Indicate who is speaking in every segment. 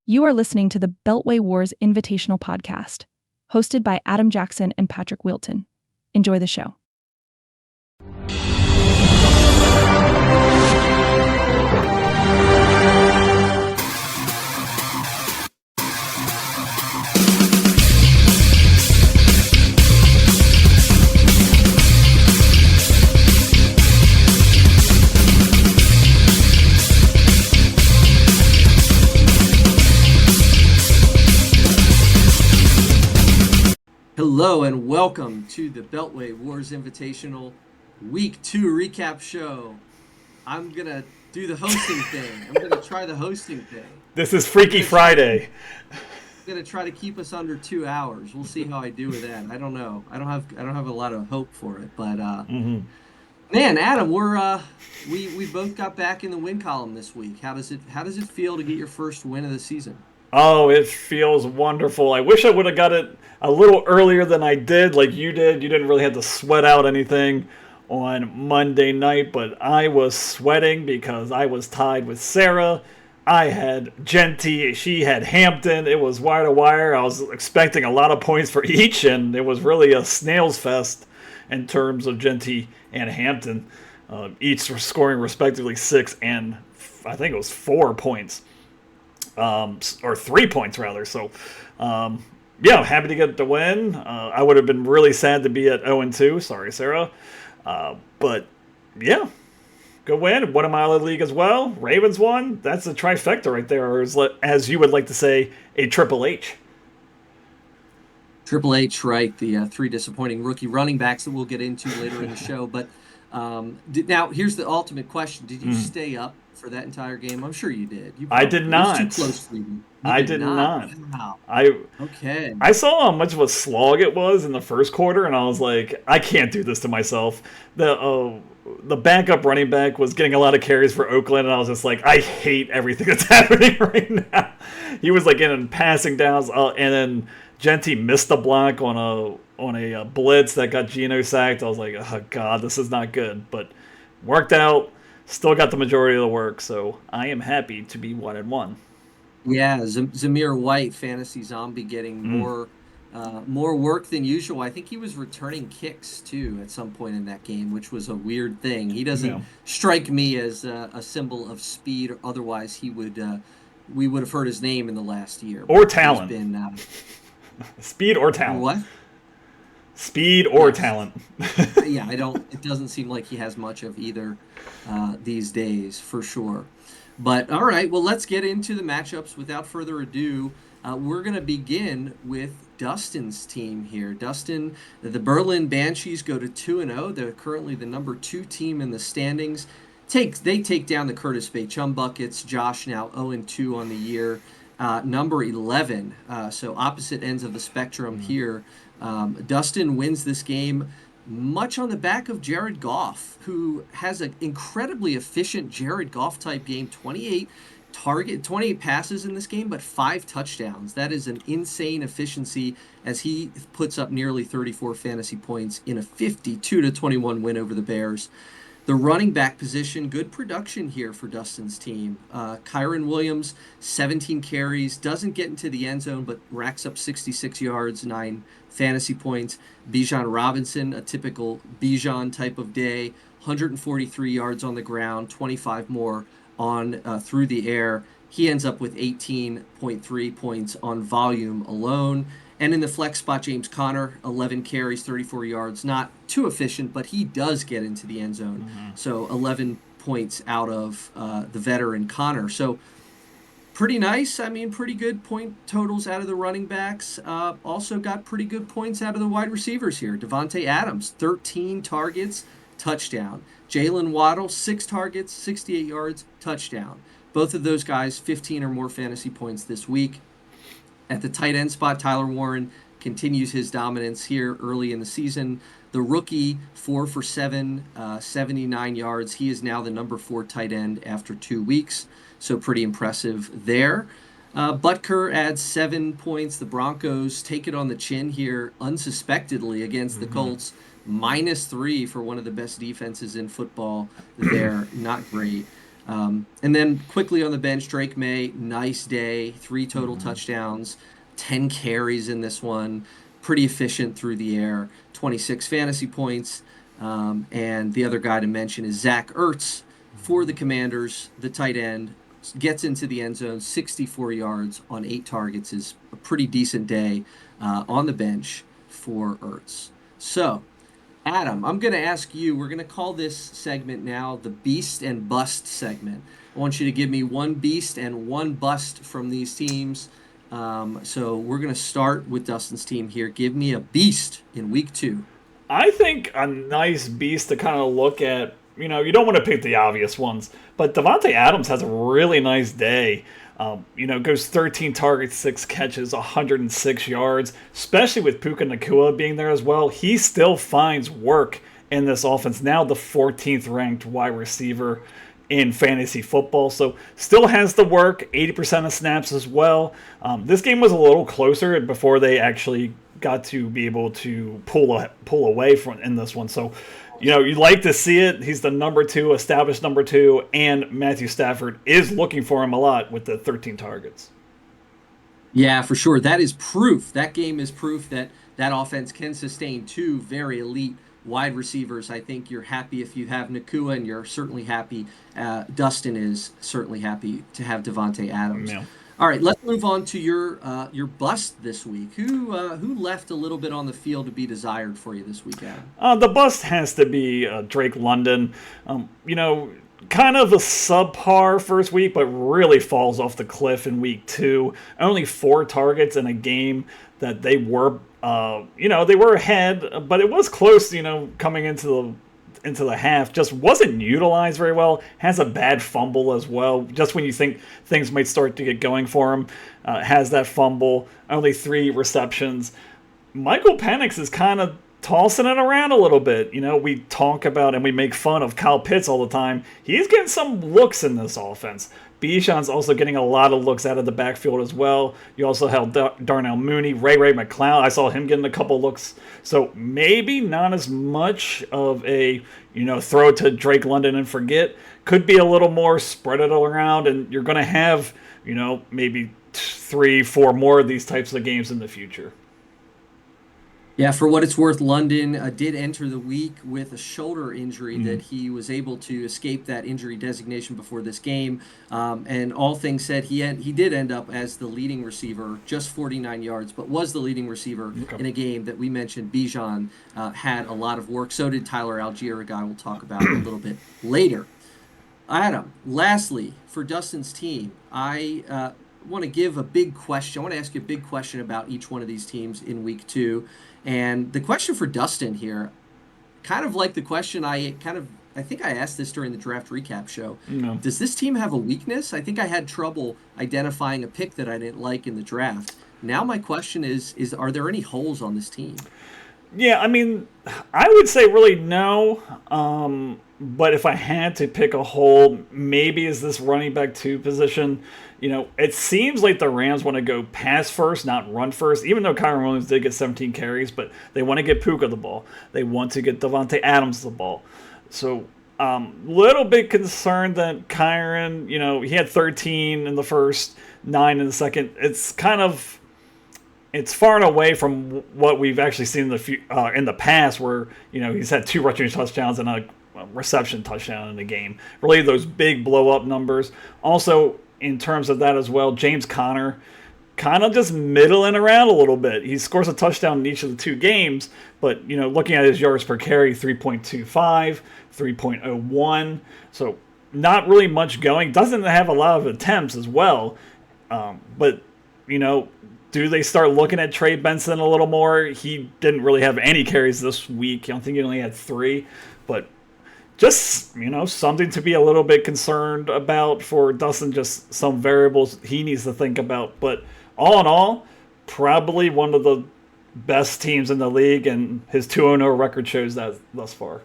Speaker 1: You are listening to the Beltway Wars Invitational Podcast, hosted by Adam Jackson and Patrick Wilton. Enjoy the show.
Speaker 2: Hello and welcome to the Beltway Wars Invitational Week 2 Recap Show. I'm going to do the hosting thing. I'm going to try the hosting thing.
Speaker 3: This is Freaky Friday.
Speaker 2: I'm going to try to keep us under 2 hours. We'll see how I do with that. I don't know. I don't have a lot of hope for it, but man, Adam, we both got back in the win column this week. How does it feel to get your first win of the season?
Speaker 3: Oh, it feels wonderful. I wish I would have got it a little earlier than I did, like you did. You didn't really have to sweat out anything on Monday night, but I was sweating because I was tied with Sarah. I had Genty, she had Hampton. It was wire to wire. I was expecting a lot of points for each, and it was really a snail's fest in terms of Genty and Hampton. Each scoring respectively 6 and I think it was 4 points. Or 3 points rather. So, yeah, I'm happy to get the win. I would have been really sad to be at 0-2. Sorry, Sarah. But yeah, good win. Won in my other league as well. Ravens won. That's a trifecta right there, or as you would like to say, a Triple H.
Speaker 2: Triple H, right? The 3 disappointing rookie running backs that we'll get into later in the show. But now here's the ultimate question: did you stay up for that entire game? I'm sure you did.
Speaker 3: I did not.
Speaker 2: It was too close to you.
Speaker 3: I did not.
Speaker 2: Wow. Okay.
Speaker 3: I saw how much of a slog it was in the first quarter, and I was like, I can't do this to myself. The backup running back was getting a lot of carries for Oakland, and I was just like, I hate everything that's happening right now. He was like in passing downs, and then Genty missed a block on a blitz that got Geno sacked. I was like, oh god, this is not good, but worked out. Still got the majority of the work, so I am happy to be 1-1.
Speaker 2: Yeah, Zamir White, fantasy zombie, getting more work than usual. I think he was returning kicks too at some point in that game, which was a weird thing. He doesn't strike me as a symbol of speed. Otherwise, we would have heard his name in the last year.
Speaker 3: Or talent. Speed or talent.
Speaker 2: What?
Speaker 3: Speed or talent.
Speaker 2: Yeah, it doesn't seem like he has much of either these days, for sure. But all right, well, let's get into the matchups without further ado. We're going to begin with Dustin's team here. Dustin, the Berlin Banshees go to 2-0. They're currently the number 2 team in the standings. They take down the Curtis Bay Chum Buckets. Josh now 0-2 on the year. Number 11, so opposite ends of the spectrum here. Dustin wins this game much on the back of Jared Goff, who has an incredibly efficient Jared Goff type game. 28 passes in this game, but 5 touchdowns. That is an insane efficiency as he puts up nearly 34 fantasy points in a 52-21 win over the Bears. The running back position, good production here for Dustin's team. Kyron Williams, 17 carries, doesn't get into the end zone, but racks up 66 yards, 9 fantasy points. Bijan Robinson, a typical Bijan type of day, 143 yards on the ground, 25 more on through the air. He ends up with 18.3 points on volume alone. And in the flex spot, James Conner, 11 carries, 34 yards. Not too efficient, but he does get into the end zone. So 11 points out of the veteran Conner. So pretty nice. I mean, pretty good point totals out of the running backs. Also got pretty good points out of the wide receivers here. Devontae Adams, 13 targets, touchdown. Jalen Waddle, 6 targets, 68 yards, touchdown. Both of those guys, 15 or more fantasy points this week. At the tight end spot, Tyler Warren continues his dominance here early in the season. The rookie, 4 for 7, 79 yards. He is now the number 4 tight end after 2 weeks, so pretty impressive there. Butker adds 7 points. The Broncos take it on the chin here unsuspectedly against the Colts. -3 for one of the best defenses in football there. Not great. And then quickly on the bench, Drake May, nice day, 3 total touchdowns, 10 carries in this one, pretty efficient through the air, 26 fantasy points. And the other guy to mention is Zach Ertz for the Commanders, the tight end, gets into the end zone, 64 yards on 8 targets is a pretty decent day on the bench for Ertz. So, Adam, I'm going to ask you, we're going to call this segment now the Beast and Bust segment. I want you to give me one beast and one bust from these teams. So we're going to start with Dustin's team here. Give me a beast in week 2.
Speaker 3: I think a nice beast to kind of look at. You don't want to pick the obvious ones, but Devontae Adams has a really nice day. Goes 13 targets, 6 catches, 106 yards, especially with Puka Nacua being there as well. He still finds work in this offense. Now the 14th ranked wide receiver in fantasy football, so still has the work, 80% of snaps as well. This game was a little closer before they actually got to be able to pull away from in this one. So, you'd like to see it. He's the established number 2, and Matthew Stafford is looking for him a lot with the 13 targets.
Speaker 2: Yeah, for sure. That is proof. That game is proof that that offense can sustain 2 very elite wide receivers. I think you're happy if you have Nacua, and you're certainly happy. Dustin is certainly happy to have Devontae Adams.
Speaker 3: Yeah.
Speaker 2: All right, let's move on to your bust this week. Who left a little bit on the field to be desired for you this week, Adam?
Speaker 3: The bust has to be Drake London. Kind of a subpar first week, but really falls off the cliff in week 2. Only 4 targets in a game that they were, they were ahead, but it was close. Coming into the half, just wasn't utilized very well. Has a bad fumble as well. Just when you think things might start to get going for him, has that fumble. Only 3 receptions. Michael Penix is kind of tossing it around a little bit. We talk about and we make fun of Kyle Pitts all the time. He's getting some looks in this offense. Bijan's also getting a lot of looks out of the backfield as well. You also have Darnell Mooney, Ray McCloud. I saw him getting a couple looks. So maybe not as much of a, throw to Drake London and forget. Could be a little more spread it all around, and you're going to have, maybe 3-4 more of these types of games in the future.
Speaker 2: Yeah, for what it's worth, London did enter the week with a shoulder injury that he was able to escape that injury designation before this game. And all things said, he did end up as the leading receiver, just 49 yards, but was the leading receiver in a game that we mentioned Bijan had a lot of work. So did Tyler Algier, a guy we'll talk about a little bit later. Adam, lastly, for Dustin's team, I want to give a big question. I want to ask you a big question about each one of these teams in week 2. And the question for Dustin here, kind of like the question I think I asked this during the draft recap show.
Speaker 3: No.
Speaker 2: Does this team have a weakness? I think I had trouble identifying a pick that I didn't like in the draft. Now my question is are there any holes on this team?
Speaker 3: Yeah, I would say really no. But if I had to pick a hole, maybe is this running back 2 position. It seems like the Rams want to go pass first, not run first, even though Kyren Williams did get 17 carries, but they want to get Puka the ball. They want to get Devontae Adams the ball. So, little bit concerned that Kyren, he had 13 in the first, 9 in the second. It's far and away from what we've actually seen in the past, where he's had 2 rushing touchdowns and a reception touchdown in the game. Really, those big blow up numbers. Also, in terms of that as well, James Conner kind of just middling around a little bit. He scores a touchdown in each of the 2 games, but looking at his yards per carry, 3.25, 3.01. So not really much going. Doesn't have a lot of attempts as well. But do they start looking at Trey Benson a little more? He didn't really have any carries this week. I don't think he only had 3, but just, something to be a little bit concerned about for Dustin, just some variables he needs to think about. But all in all, probably one of the best teams in the league, and his 2-0 record shows that thus far.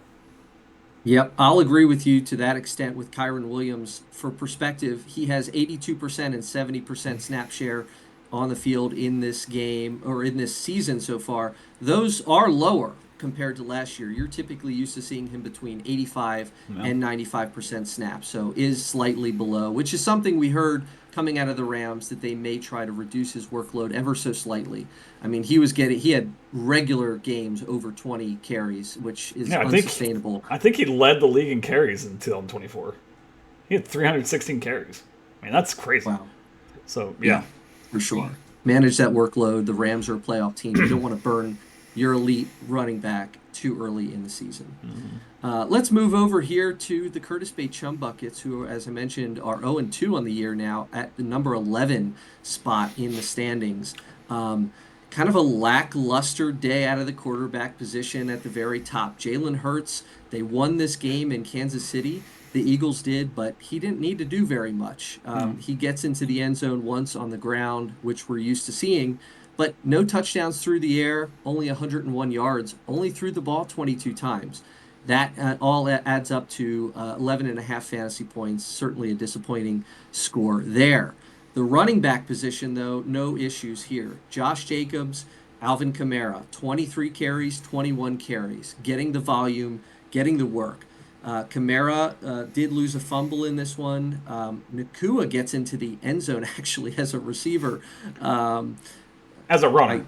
Speaker 2: Yep, I'll agree with you to that extent with Kyren Williams. For perspective, he has 82% and 70% snap share on the field in this game or in this season so far, those are lower compared to last year. You're typically used to seeing him between 85 and 95% snaps, so is slightly below, which is something we heard coming out of the Rams that they may try to reduce his workload ever so slightly. I mean, he had regular games over 20 carries, which is unsustainable.
Speaker 3: I think he led the league in carries in 2024. He had 316 carries. I mean, that's crazy.
Speaker 2: Wow.
Speaker 3: So, yeah.
Speaker 2: For sure. Manage that workload. The Rams are a playoff team. You don't want to burn your elite running back too early in the season. Let's move over here to the Curtis Bay Chum Buckets, who, as I mentioned, are 0-2 on the year now at the number 11 spot in the standings. Kind of a lackluster day out of the quarterback position at the very top. Jalen Hurts, they won this game in Kansas City. The Eagles did, but he didn't need to do very much. He gets into the end zone once on the ground, which we're used to seeing, but no touchdowns through the air, only 101 yards, only threw the ball 22 times. That all adds up to 11.5 fantasy points, certainly a disappointing score there. The running back position, though, no issues here. Josh Jacobs, Alvin Kamara, 23 carries, 21 carries, getting the volume, getting the work. Kamara did lose a fumble in this one. Nakua gets into the end zone, actually, as a receiver.
Speaker 3: As a runner.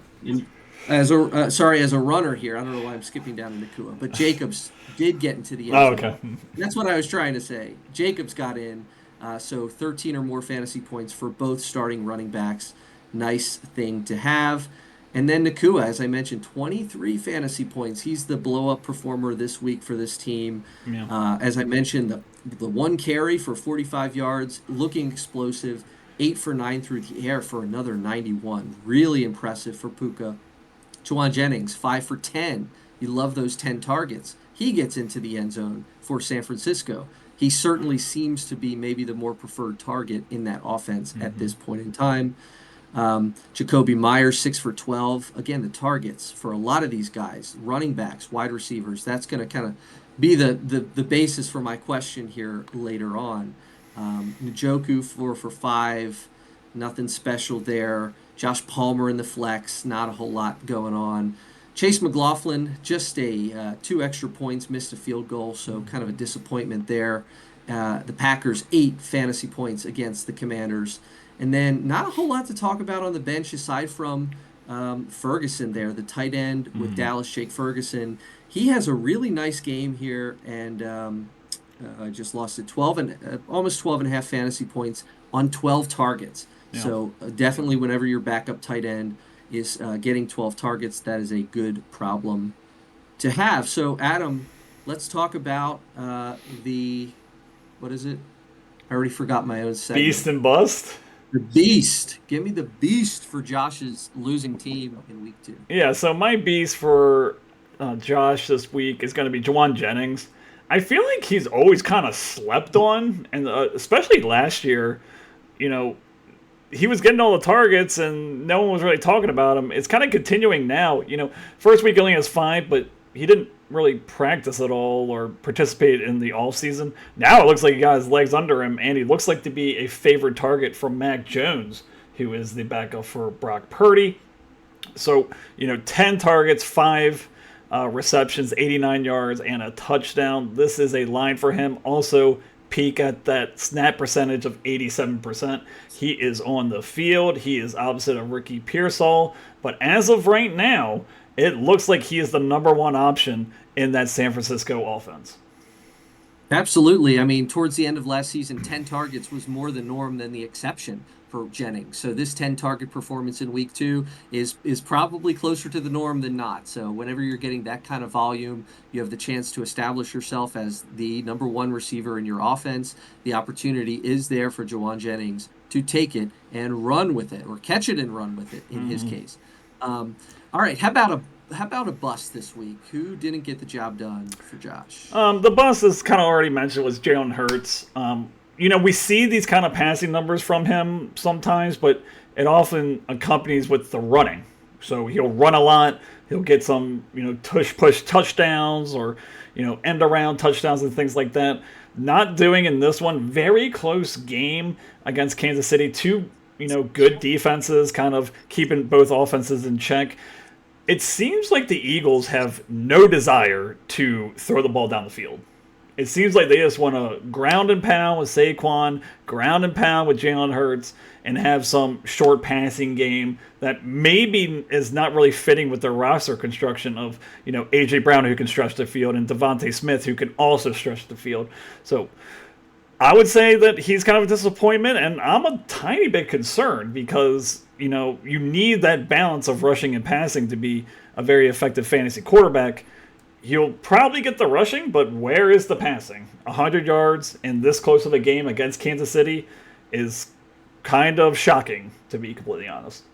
Speaker 2: As a runner here. I don't know why I'm skipping down to Nakua. But Jacobs did get into the end zone.
Speaker 3: Okay.
Speaker 2: That's what I was trying to say. Jacobs got in. So 13 or more fantasy points for both starting running backs. Nice thing to have. And then Nakua, as I mentioned, 23 fantasy points. He's the blow-up performer this week for this team.
Speaker 3: Yeah.
Speaker 2: As I mentioned, the one carry for 45 yards, looking explosive. 8 for 9 through the air for another 91. Really impressive for Puka. Juwan Jennings, 5 for 10. You love those 10 targets. He gets into the end zone for San Francisco. He certainly seems to be maybe the more preferred target in that offense at this point in time. Jacoby Myers, 6 for 12. Again, the targets for a lot of these guys, running backs, wide receivers, that's going to kind of be the basis for my question here later on. Njoku, 4 for 5. Nothing special there. Josh Palmer in the flex, not a whole lot going on. Chase McLaughlin, just 2 extra points, missed a field goal, so kind of a disappointment there. The Packers, 8 fantasy points against the Commanders. And then not a whole lot to talk about on the bench aside from Ferguson there, the tight end with Dallas, Jake Ferguson. He has a really nice game here, and I just lost it, almost 12.5 fantasy points on 12 targets. Yeah. So definitely whenever your backup tight end is getting 12 targets, that is a good problem to have. So, Adam, let's talk about what is it? I already forgot my own segment.
Speaker 3: Beast and bust?
Speaker 2: The beast. Give me the beast for Josh's losing team in week 2.
Speaker 3: Yeah, so my beast for Josh this week is going to be Juwan Jennings. I feel like he's always kind of slept on, and especially last year, he was getting all the targets and no one was really talking about him. It's kind of continuing now. First week only has 5, but he didn't really practice at all or participate in the off season. Now it looks like he got his legs under him, and he looks like to be a favored target from Mac Jones, who is the backup for Brock Purdy. So, 10 targets, 5 receptions, 89 yards, and a touchdown. This is a line for him. Also, peak at that snap percentage of 87%. He is on the field. He is opposite of Ricky Pearsall. But as of right now, it looks like he is the number 1 option in that San Francisco offense.
Speaker 2: Absolutely. I mean, towards the end of last season, 10 targets was more the norm than the exception for Jennings. So this 10-target performance in week 2 is probably closer to the norm than not. So whenever you're getting that kind of volume, you have the chance to establish yourself as the number 1 receiver in your offense. The opportunity is there for Juwan Jennings to take it and run with it, or catch it and run with it in his case. All right, how about a bust this week? Who didn't get the job done for Josh?
Speaker 3: The bust, is kind of already mentioned, was Jalen Hurts. We see these kind of passing numbers from him sometimes, but it often accompanies with the running. So he'll run a lot. He'll get some, push touchdowns or, end around touchdowns and things like that. Not doing in this one. Very close game against Kansas City. 2 good defenses, kind of keeping both offenses in check. It seems like the Eagles have no desire to throw the ball down the field. It seems like they just want to ground and pound with Saquon, ground and pound with Jalen Hurts, and have some short passing game that maybe is not really fitting with their roster construction of, A.J. Brown, who can stretch the field, and Devontae Smith, who can also stretch the field. So I would say that he's kind of a disappointment, and I'm a tiny bit concerned because, you need that balance of rushing and passing to be a very effective fantasy quarterback. You'll probably get the rushing, but where is the passing? 100 yards in this close of a game against Kansas City is kind of shocking, to be completely honest.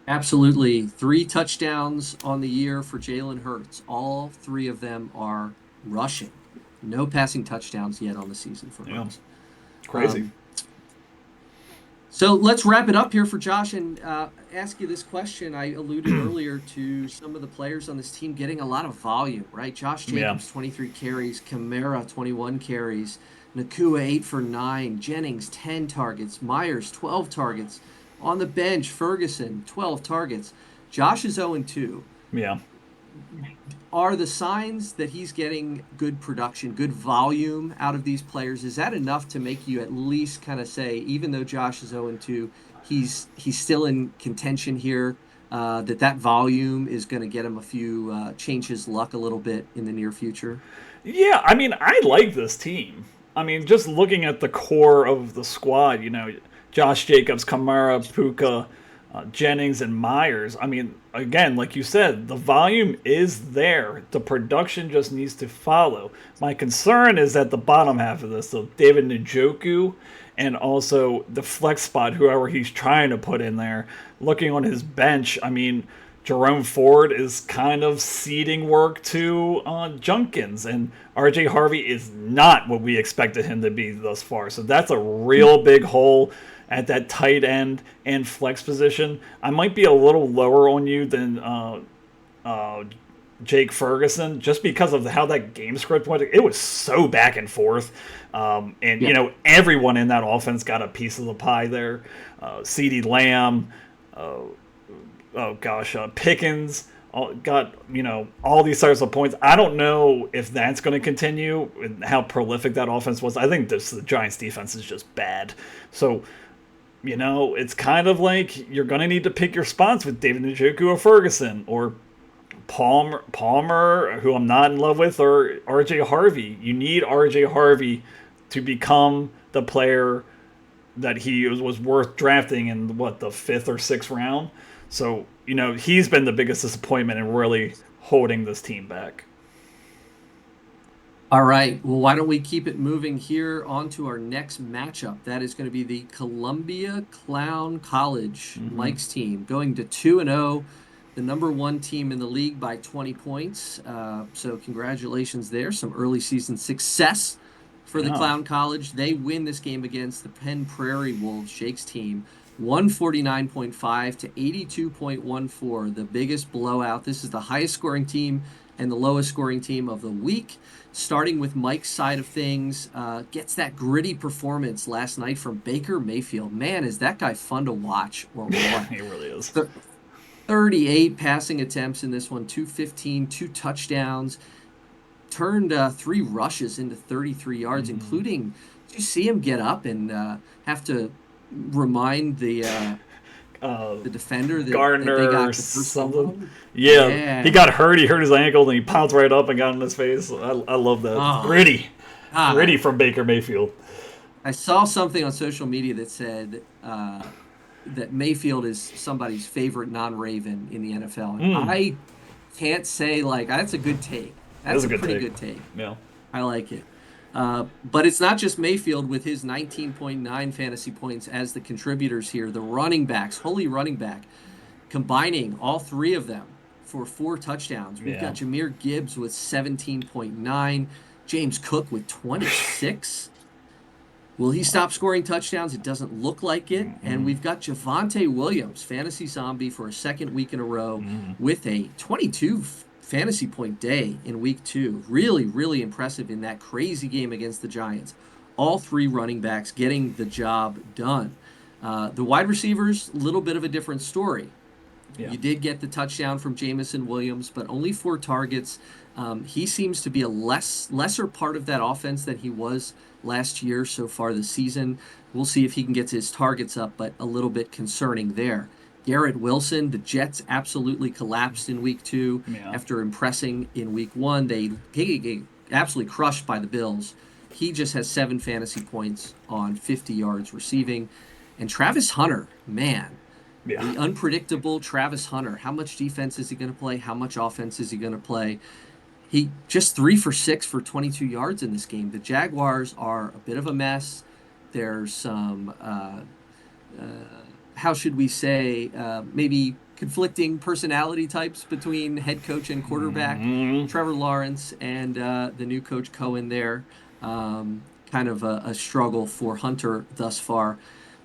Speaker 2: Absolutely. 3 touchdowns on the year for Jalen Hurts. All 3 of them are rushing. No passing touchdowns yet on the season for Hurts.
Speaker 3: Crazy.
Speaker 2: So let's wrap it up here for Josh and ask you this question. I alluded earlier to some of the players on this team getting a lot of volume, right? Josh Jacobs, 23 carries. Kamara, 21 carries. Nakua, 8 for 9. Jennings, 10 targets. Myers, 12 targets. On the bench, Ferguson, 12 targets. Josh is 0-2.
Speaker 3: Yeah.
Speaker 2: Are the signs that he's getting good production, good volume out of these players, is that enough to make you at least kind of say, even though Josh is 0-2, he's still in contention here, that volume is going to get him a few, change his luck a little bit in the near future?
Speaker 3: Yeah, I like this team. Just looking at the core of the squad, Josh Jacobs, Kamara, Puka, Jennings, and Myers. Again, like you said, the volume is there. The production just needs to follow. My concern is at the bottom half of this, so David Njoku and also the flex spot, whoever he's trying to put in there. Looking on his bench, Jerome Ford is kind of ceding work to Junkins, and R.J. Harvey is not what we expected him to be thus far. So that's a real big hole at that tight end and flex position. I might be a little lower on you than Jake Ferguson just because of how that game script went. It was so back and forth. Everyone in that offense got a piece of the pie there. CeeDee Lamb, Pickens got, all these types of points. I don't know if that's going to continue and how prolific that offense was. I think the Giants defense is just bad. So, it's kind of like you're going to need to pick your spots with David Njoku or Ferguson or Palmer, who I'm not in love with, or R.J. Harvey. You need R.J. Harvey to become the player that he was worth drafting in, the 5th or 6th round. So, he's been the biggest disappointment in really holding this team back.
Speaker 2: All right. Well, why don't we keep it moving here on to our next matchup? That is going to be the Columbia Clown College, Mike's team, going to 2-0, the number 1 team in the league by 20 points. So congratulations there. Some early season success for the Clown College. They win this game against the Penn Prairie Wolves, Jake's team, 149.5 to 82.14, the biggest blowout. This is the highest scoring team and the lowest scoring team of the week. Starting with Mike's side of things, gets that gritty performance last night from Baker Mayfield. Man, is that guy fun to watch or what?
Speaker 3: He really is.
Speaker 2: 38 passing attempts in this one, 215, 2 touchdowns, turned 3 rushes into 33 yards, including, did you see him get up and have to remind the defender that
Speaker 3: Gardner
Speaker 2: they got
Speaker 3: or
Speaker 2: the first
Speaker 3: something.
Speaker 2: one?
Speaker 3: Yeah, he got hurt. He hurt his ankle, and he pounced right up and got in his face. I love that. Gritty from Baker Mayfield.
Speaker 2: I saw something on social media that said that Mayfield is somebody's favorite non-Raven in the NFL. I can't say, that's a good take. That's a pretty good take.
Speaker 3: Yeah.
Speaker 2: I like it. But it's not just Mayfield with his 19.9 fantasy points as the contributors here. The running backs, holy running back, combining all 3 of them for 4 touchdowns. We've got Jahmyr Gibbs with 17.9, James Cook with 26. Will he stop scoring touchdowns? It doesn't look like it. And we've got Javonte Williams, fantasy zombie for a second week in a row with a 22 fantasy point day in week 2. Really, really impressive in that crazy game against the Giants. All 3 running backs getting the job done. The wide receivers, a little bit of a different story.
Speaker 3: Yeah.
Speaker 2: You did get the touchdown from Jamison Williams, but only 4 targets. He seems to be a lesser part of that offense than he was last year so far this season. We'll see if he can get his targets up, but a little bit concerning there. Garrett Wilson, the Jets absolutely collapsed in week 2
Speaker 3: Yeah.
Speaker 2: after impressing in week 1. They get absolutely crushed by the Bills. He just has 7 fantasy points on 50 yards receiving. And Travis Hunter, man,
Speaker 3: Yeah.
Speaker 2: the unpredictable Travis Hunter. How much defense is he going to play? How much offense is he going to play? He just 3 for 6 for 22 yards in this game. The Jaguars are a bit of a mess. There's some, how should we say, maybe conflicting personality types between head coach and quarterback. Trevor Lawrence and the new coach Cohen there. Kind of a struggle for Hunter thus far.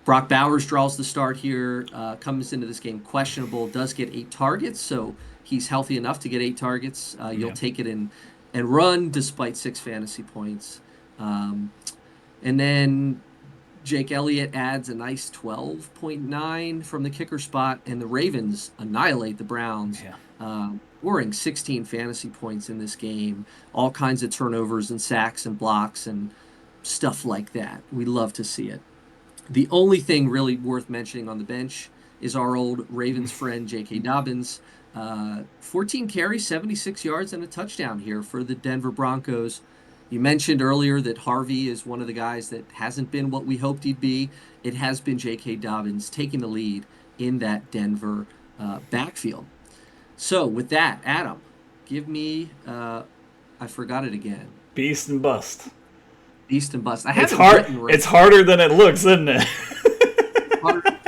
Speaker 2: Brock Bowers draws the start here, comes into this game questionable, does get 8 targets, so he's healthy enough to get 8 targets. You'll
Speaker 3: Yeah.
Speaker 2: take it and run despite 6 fantasy points. And then Jake Elliott adds a nice 12.9 from the kicker spot, and the Ravens annihilate the Browns, scoring 16 fantasy points in this game. All kinds of turnovers and sacks and blocks and stuff like that. We love to see it. The only thing really worth mentioning on the bench is our old Ravens friend, J.K. Dobbins. 14 carries, 76 yards, and a touchdown here for the Denver Broncos. You mentioned earlier that Harvey is one of the guys that hasn't been what we hoped he'd be. It has been J.K. Dobbins taking the lead in that Denver backfield. So with that, Adam, give me, I forgot it again.
Speaker 3: Beast and bust.
Speaker 2: Beast and bust. I have
Speaker 3: It's
Speaker 2: it
Speaker 3: hard.
Speaker 2: written right.
Speaker 3: It's harder than it looks, isn't it?
Speaker 2: We'll get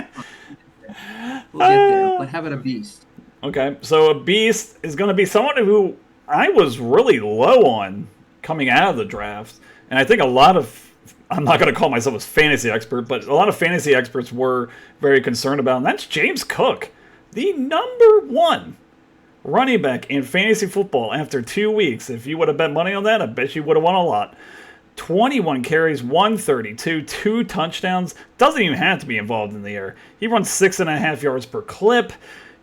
Speaker 2: there, but have it a beast.
Speaker 3: Okay, so a beast is going to be someone who I was really low on coming out of the draft, and I think a lot of, I'm not going to call myself a fantasy expert, but a lot of fantasy experts were very concerned about, and that's James Cook, the #1 running back in fantasy football after 2 weeks. If you would have bet money on that, I bet you would have won a lot. 21 carries, 132, 2 touchdowns. Doesn't even have to be involved in the air. He runs 6.5 yards per clip.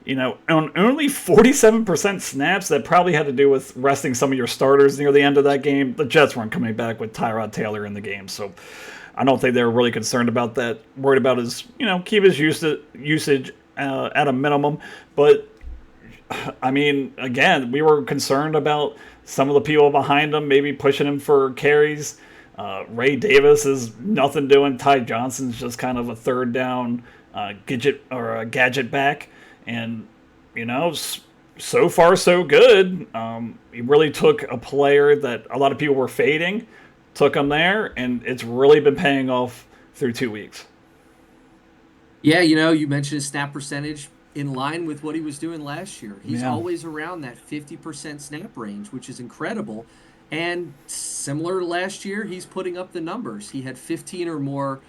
Speaker 3: You know, on only 47% snaps, that probably had to do with resting some of your starters near the end of that game. The Jets weren't coming back with Tyrod Taylor in the game, so I don't think they were really concerned about that. Worried about his, keep his usage at a minimum. But, I mean, again, we were concerned about some of the people behind him maybe pushing him for carries. Ray Davis is nothing doing. Ty Johnson's just kind of a third down gadget back. And, so far so good. He really took a player that a lot of people were fading, took him there, and it's really been paying off through 2 weeks.
Speaker 2: Yeah, you mentioned his snap percentage in line with what he was doing last year. He's always around that 50% snap range, which is incredible. And similar to last year, he's putting up the numbers. He had 15 or more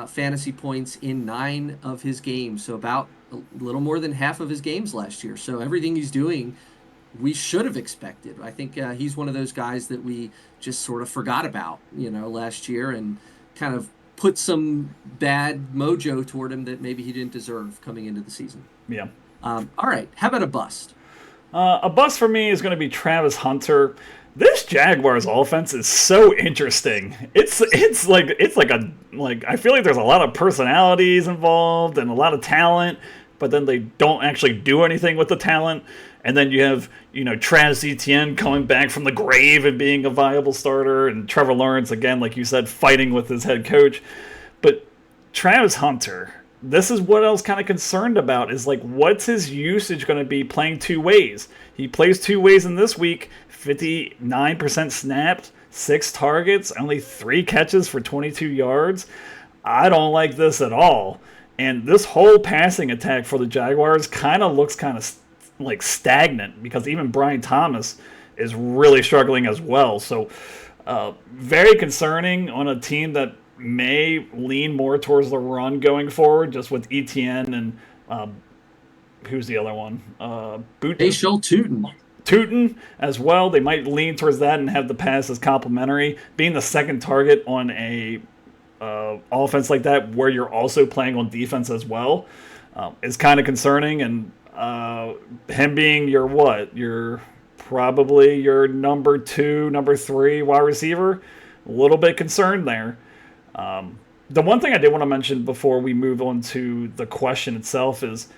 Speaker 2: fantasy points in 9 of his games, so about a little more than half of his games last year. So everything he's doing, we should have expected. I think he's one of those guys that we just sort of forgot about, last year, and kind of put some bad mojo toward him that maybe he didn't deserve coming into the season.
Speaker 3: Yeah.
Speaker 2: All right. How about a bust?
Speaker 3: A bust for me is going to be Travis Hunter. This Jaguars offense is so interesting. It's like I feel like there's a lot of personalities involved and a lot of talent, but then they don't actually do anything with the talent. And then you have, Travis Etienne coming back from the grave and being a viable starter, and Trevor Lawrence, again, like you said, fighting with his head coach. But Travis Hunter, this is what I was kind of concerned about, is like, what's his usage going to be playing 2 ways? He plays 2 ways in this week, 59% snapped, 6 targets, only 3 catches for 22 yards. I don't like this at all. And this whole passing attack for the Jaguars kind of looks kind of like stagnant, because even Brian Thomas is really struggling as well. So very concerning on a team that may lean more towards the run going forward, just with ETN and who's the other one? Tootin as well. They might lean towards that and have the pass as complimentary. Being the second target on a offense like that where you're also playing on defense as well is kind of concerning. And him being your probably your number 2, number 3 wide receiver, a little bit concerned there. The one thing I did want to mention before we move on to the question itself is,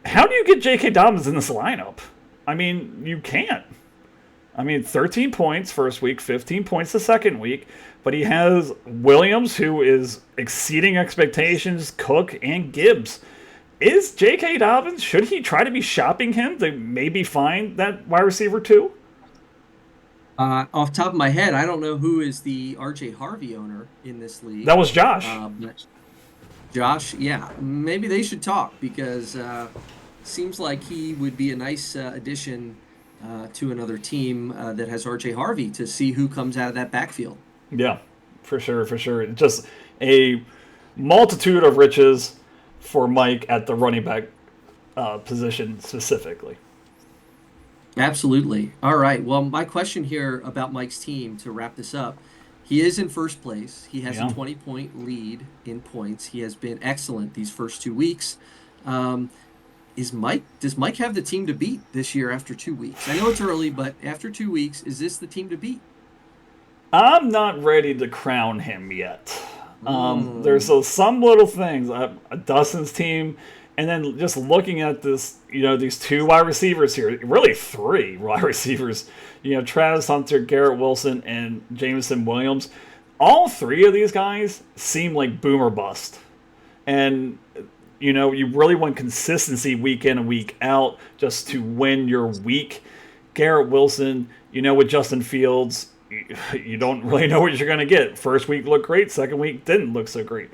Speaker 3: how do you get J.K. Dobbins in this lineup? I mean, you can't. I mean, 13 points first week, 15 points the second week, but he has Williams, who is exceeding expectations, Cook, and Gibbs. Is J.K. Dobbins, should he try to be shopping him to maybe find that wide receiver 2?
Speaker 2: Off the top of my head, I don't know who is the RJ Harvey owner in this league.
Speaker 3: That was Josh.
Speaker 2: But Josh, yeah, maybe they should talk, because seems like he would be a nice addition to another team that has RJ Harvey, to see who comes out of that backfield.
Speaker 3: Yeah, for sure, for sure. Just a multitude of riches for Mike at the running back position specifically.
Speaker 2: Absolutely. All right. Well, my question here about Mike's team to wrap this up. He is in first place. He has a 20-point lead in points. He has been excellent these first 2 weeks. Does Mike have the team to beat this year after 2 weeks? I know it's early, but after 2 weeks, is this the team to beat?
Speaker 3: I'm not ready to crown him yet. There's some little things. Dustin's team, and then just looking at this, these 2 wide receivers here, really 3 wide receivers, Travis Hunter, Garrett Wilson, and Jameson Williams. All 3 of these guys seem like boom or bust. And, you really want consistency week in and week out just to win your week. Garrett Wilson, with Justin Fields, you don't really know what you're going to get. First week looked great. Second week didn't look so great.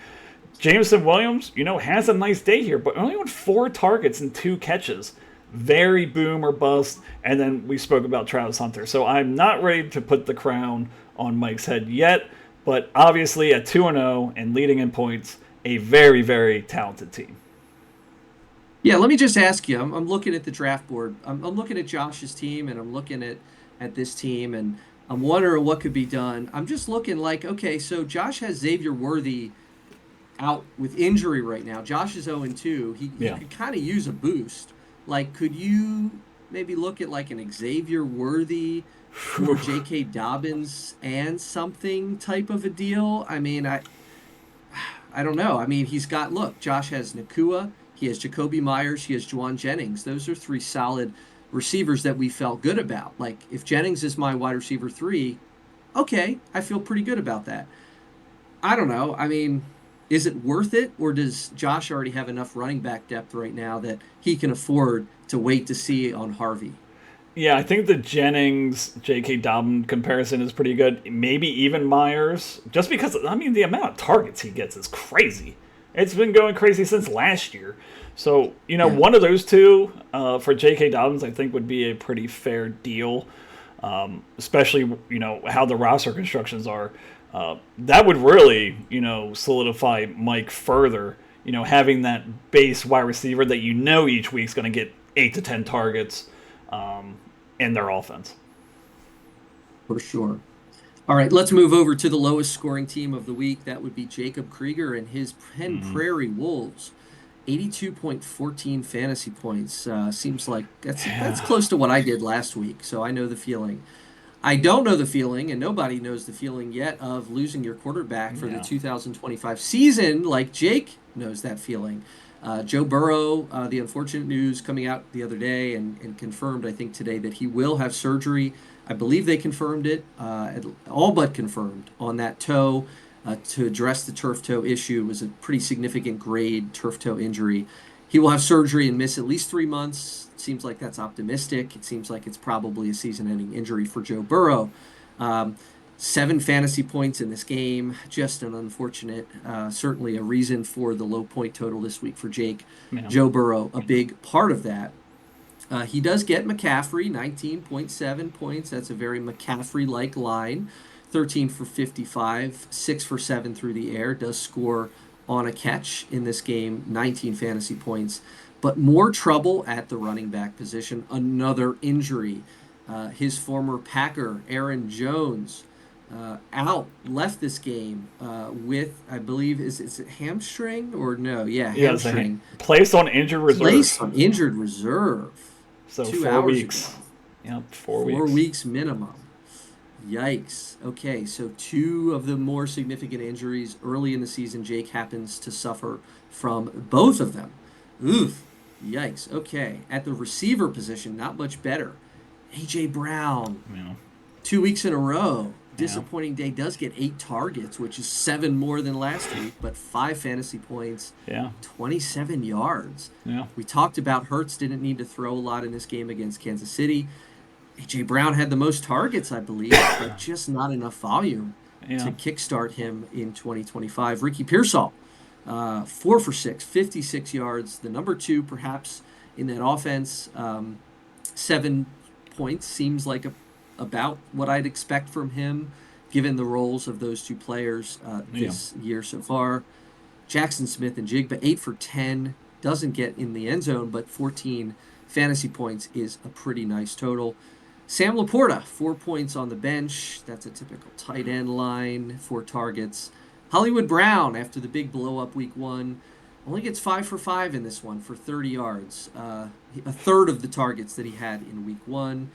Speaker 3: Jameson Williams, has a nice day here, but only on 4 targets and 2 catches. Very boom or bust. And then we spoke about Travis Hunter. So I'm not ready to put the crown on Mike's head yet, but obviously at 2-0 and leading in points, a very, very talented team.
Speaker 2: Yeah, let me just ask you. I'm looking at the draft board. I'm looking at Josh's team, and I'm looking at this team, and I'm wondering what could be done. I'm just looking like, okay, so Josh has Xavier Worthy out with injury right now. Josh is 0-2. He could kind of use a boost. Like, could you maybe look at like an Xavier Worthy or J.K. Dobbins and something type of a deal? I mean, I don't know. I mean, Josh has Nakua, he has Jacoby Myers, he has Juwan Jennings. Those are 3 solid receivers that we felt good about. Like, if Jennings is my wide receiver 3, okay, I feel pretty good about that. I don't know. I mean, is it worth it, or does Josh already have enough running back depth right now that he can afford to wait to see on Harvey?
Speaker 3: Yeah, I think the Jennings J.K. Dobbins comparison is pretty good. Maybe even Myers, just because the amount of targets he gets is crazy. It's been going crazy since last year. So one of those 2 for J.K. Dobbins, I think, would be a pretty fair deal. Especially how the roster constructions are. That would really, solidify Mike further, having that base wide receiver that each week's going to get 8 to 10 targets in their offense.
Speaker 2: For sure. All right, let's move over to the lowest scoring team of the week. That would be Jacob Krieger and his Penn Prairie Wolves. 82.14 fantasy points. Seems like that's close to what I did last week, so I know the feeling. I don't know the feeling, and nobody knows the feeling yet, of losing your quarterback for the 2025 season, like Jake knows that feeling. Joe Burrow, the unfortunate news coming out the other day and confirmed, I think, today, that he will have surgery. I believe they confirmed it, all but confirmed, on that toe to address the turf toe issue. It was a pretty significant grade turf toe injury. He will have surgery and miss at least 3 months. It seems like that's optimistic. It seems like it's probably a season-ending injury for Joe Burrow. 7 fantasy points in this game. Just an unfortunate, certainly a reason for the low point total this week for Jake. Yeah. Joe Burrow, a big part of that. He does get McCaffrey, 19.7 points. That's a very McCaffrey-like line. 13 for 55, 6 for 7 through the air. Does score on a catch in this game, 19 fantasy points. But more trouble at the running back position. Another injury. His former Packer, Aaron Jones, left this game with, I believe, is it hamstring or no? Yeah,
Speaker 3: Yeah,
Speaker 2: hamstring.
Speaker 3: placed on injured
Speaker 2: Placed
Speaker 3: reserve.
Speaker 2: on injured reserve
Speaker 3: So
Speaker 2: 2
Speaker 3: 4
Speaker 2: hours
Speaker 3: weeks.
Speaker 2: ago.
Speaker 3: Yep, 4
Speaker 2: 4
Speaker 3: weeks.
Speaker 2: weeks minimum. Yikes. Okay, so two of the more significant injuries early in the season. Jake happens to suffer from both of them. Oof. Yikes. Okay, at the receiver position, not much better. A.J. Brown,
Speaker 3: Yeah.
Speaker 2: 2 weeks in a row.
Speaker 3: Yeah.
Speaker 2: Disappointing day. Does get 8 targets, which is 7 more than last week, but 5 fantasy points,
Speaker 3: Yeah.
Speaker 2: 27 yards.
Speaker 3: Yeah.
Speaker 2: We talked about Hurts didn't need to throw a lot in this game against Kansas City. A.J. Brown had the most targets, I believe, but just not enough volume to
Speaker 3: Yeah.
Speaker 2: kickstart him in 2025. Ricky Pearsall, 4 for 6, 56 yards, the number 2 perhaps in that offense. 7 points seems like about what I'd expect from him, given the roles of those two players this year so far. Jackson Smith and Jigba, 8 for 10, doesn't get in the end zone, but 14 fantasy points is a pretty nice total. Sam Laporta, 4 points on the bench. That's a typical tight end line, 4 targets. Hollywood Brown, after the big blow-up week 1, only gets 5 for 5 in this one for 30 yards. A third of the targets that he had in week 1.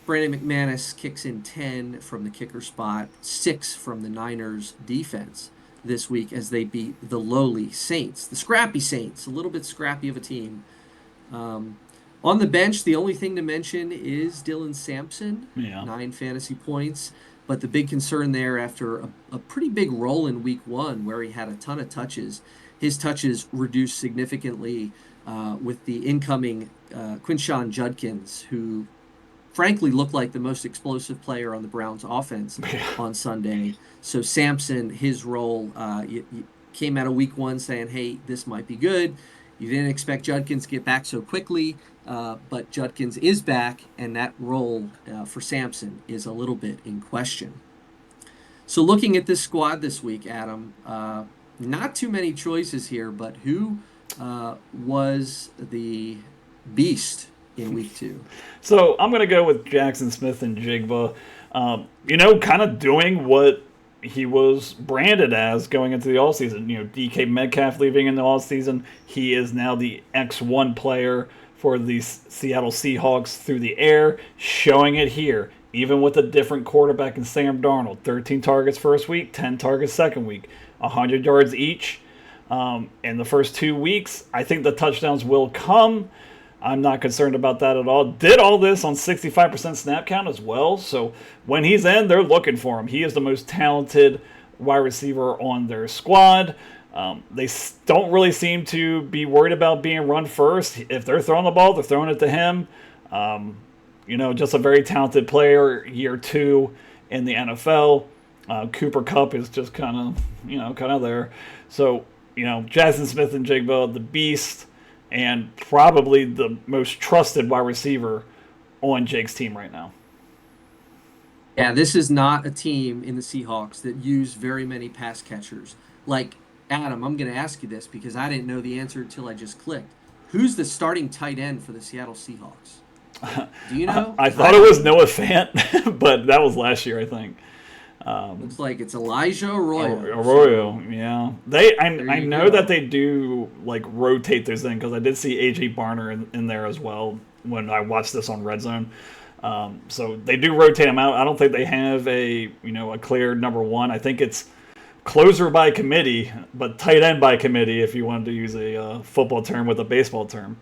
Speaker 2: Brandon McManus kicks in 10 from the kicker spot, 6 from the Niners defense this week as they beat the lowly Saints. The scrappy Saints, a little bit scrappy of a team. On the bench, the only thing to mention is Dylan Sampson, 9 fantasy points. But the big concern there after a pretty big role in week 1 where he had a ton of touches, his touches reduced significantly with the incoming Quinshon Judkins, who frankly looked like the most explosive player on the Browns offense on Sunday. So Sampson, his role, came out of week 1 saying, hey, this might be good. You didn't expect Judkins to get back so quickly, but Judkins is back, and that role for Sampson is a little bit in question. So looking at this squad this week, Adam, not too many choices here, but who was the beast in week 2?
Speaker 3: So I'm going to go with Jackson Smith and Jigba. Kind of doing what he was branded as going into the offseason. DK Metcalf leaving in the offseason. He is now the X1 player for the Seattle Seahawks through the air, showing it here. Even with a different quarterback in Sam Darnold. 13 targets first week, 10 targets second week, 100 yards each. In the first 2 weeks, I think the touchdowns will come. I'm not concerned about that at all. Did all this on 65% snap count as well. So when he's in, they're looking for him. He is the most talented wide receiver on their squad. They don't really seem to be worried about being run first. If they're throwing the ball, they're throwing it to him. Just a very talented player, year 2 in the NFL. Cooper Kupp is just kind of there. So, Jackson Smith and Jigba, the beast, and probably the most trusted wide receiver on Jake's team right now.
Speaker 2: Yeah, this is not a team in the Seahawks that use very many pass catchers. Like, Adam, I'm going to ask you this because I didn't know the answer until I just clicked. Who's the starting tight end for the Seattle Seahawks? Do you know?
Speaker 3: I thought it was Noah Fant, but that was last year, I think.
Speaker 2: Looks like it's Elijah Arroyo.
Speaker 3: Arroyo, yeah. I know that they do rotate those in because I did see AJ Barner in there as well when I watched this on Red Zone. So they do rotate them out. I don't think they have a clear number 1. I think it's closer by committee, but tight end by committee if you wanted to use a football term with a baseball term.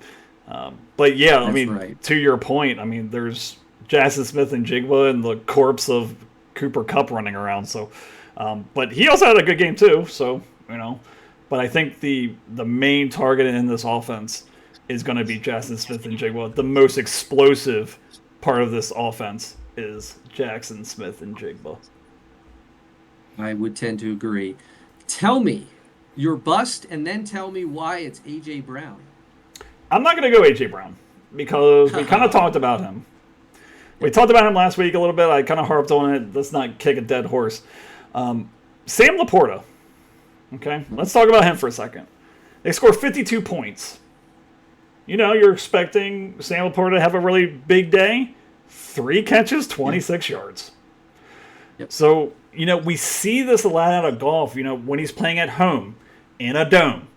Speaker 3: But yeah,
Speaker 2: That's right.
Speaker 3: To your point, there's Jackson Smith and Jigba and the corpse of Cooper Kupp running around. So, but he also had a good game too. So, but I think the main target in this offense is going to be Jackson Smith and Jigba. The most explosive part of this offense is Jackson Smith and Jigba.
Speaker 2: I would tend to agree. Tell me your bust, and then tell me why it's A.J. Brown.
Speaker 3: I'm not going to go A.J. Brown because we kind of talked about him. We talked about him last week a little bit. I kind of harped on it. Let's not kick a dead horse. Sam Laporta. Okay, let's talk about him for a second. They scored 52 points. You're expecting Sam Laporta to have a really big day. 3 catches, 26 yards.
Speaker 2: Yep.
Speaker 3: So we see this a lot out of golf. When he's playing at home in a dome,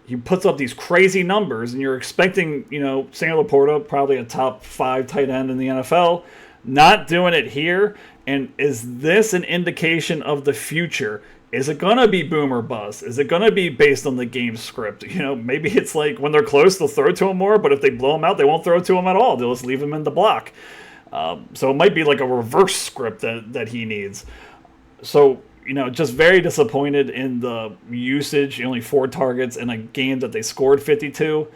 Speaker 3: he puts up these crazy numbers, and you're expecting, Sam Laporta, probably a top 5 tight end in the NFL, not doing it here. And is this an indication of the future? Is it going to be boom or bust? Is it going to be based on the game script? Maybe it's like when they're close, they'll throw to him more, but if they blow him out, they won't throw to him at all. They'll just leave him in the block. So it might be like a reverse script that he needs. So, just very disappointed in the usage. Only 4 targets in a game that they scored 52.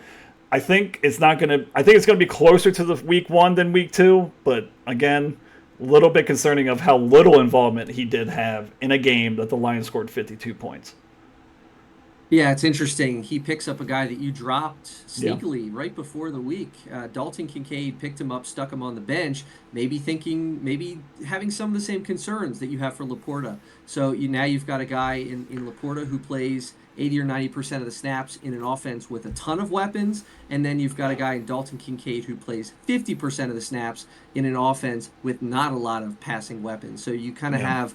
Speaker 3: I think it's going to be closer to the week 1 than week 2. But again, a little bit concerning of how little involvement he did have in a game that the Lions scored 52 points.
Speaker 2: Yeah, it's interesting. He picks up a guy that you dropped sneakily right before the week. Dalton Kincaid picked him up, stuck him on the bench, maybe having some of the same concerns that you have for Laporta. So now you've got a guy in Laporta who plays 80 or 90% of the snaps in an offense with a ton of weapons, and then you've got a guy in Dalton Kincaid who plays 50% of the snaps in an offense with not a lot of passing weapons. So you kind of have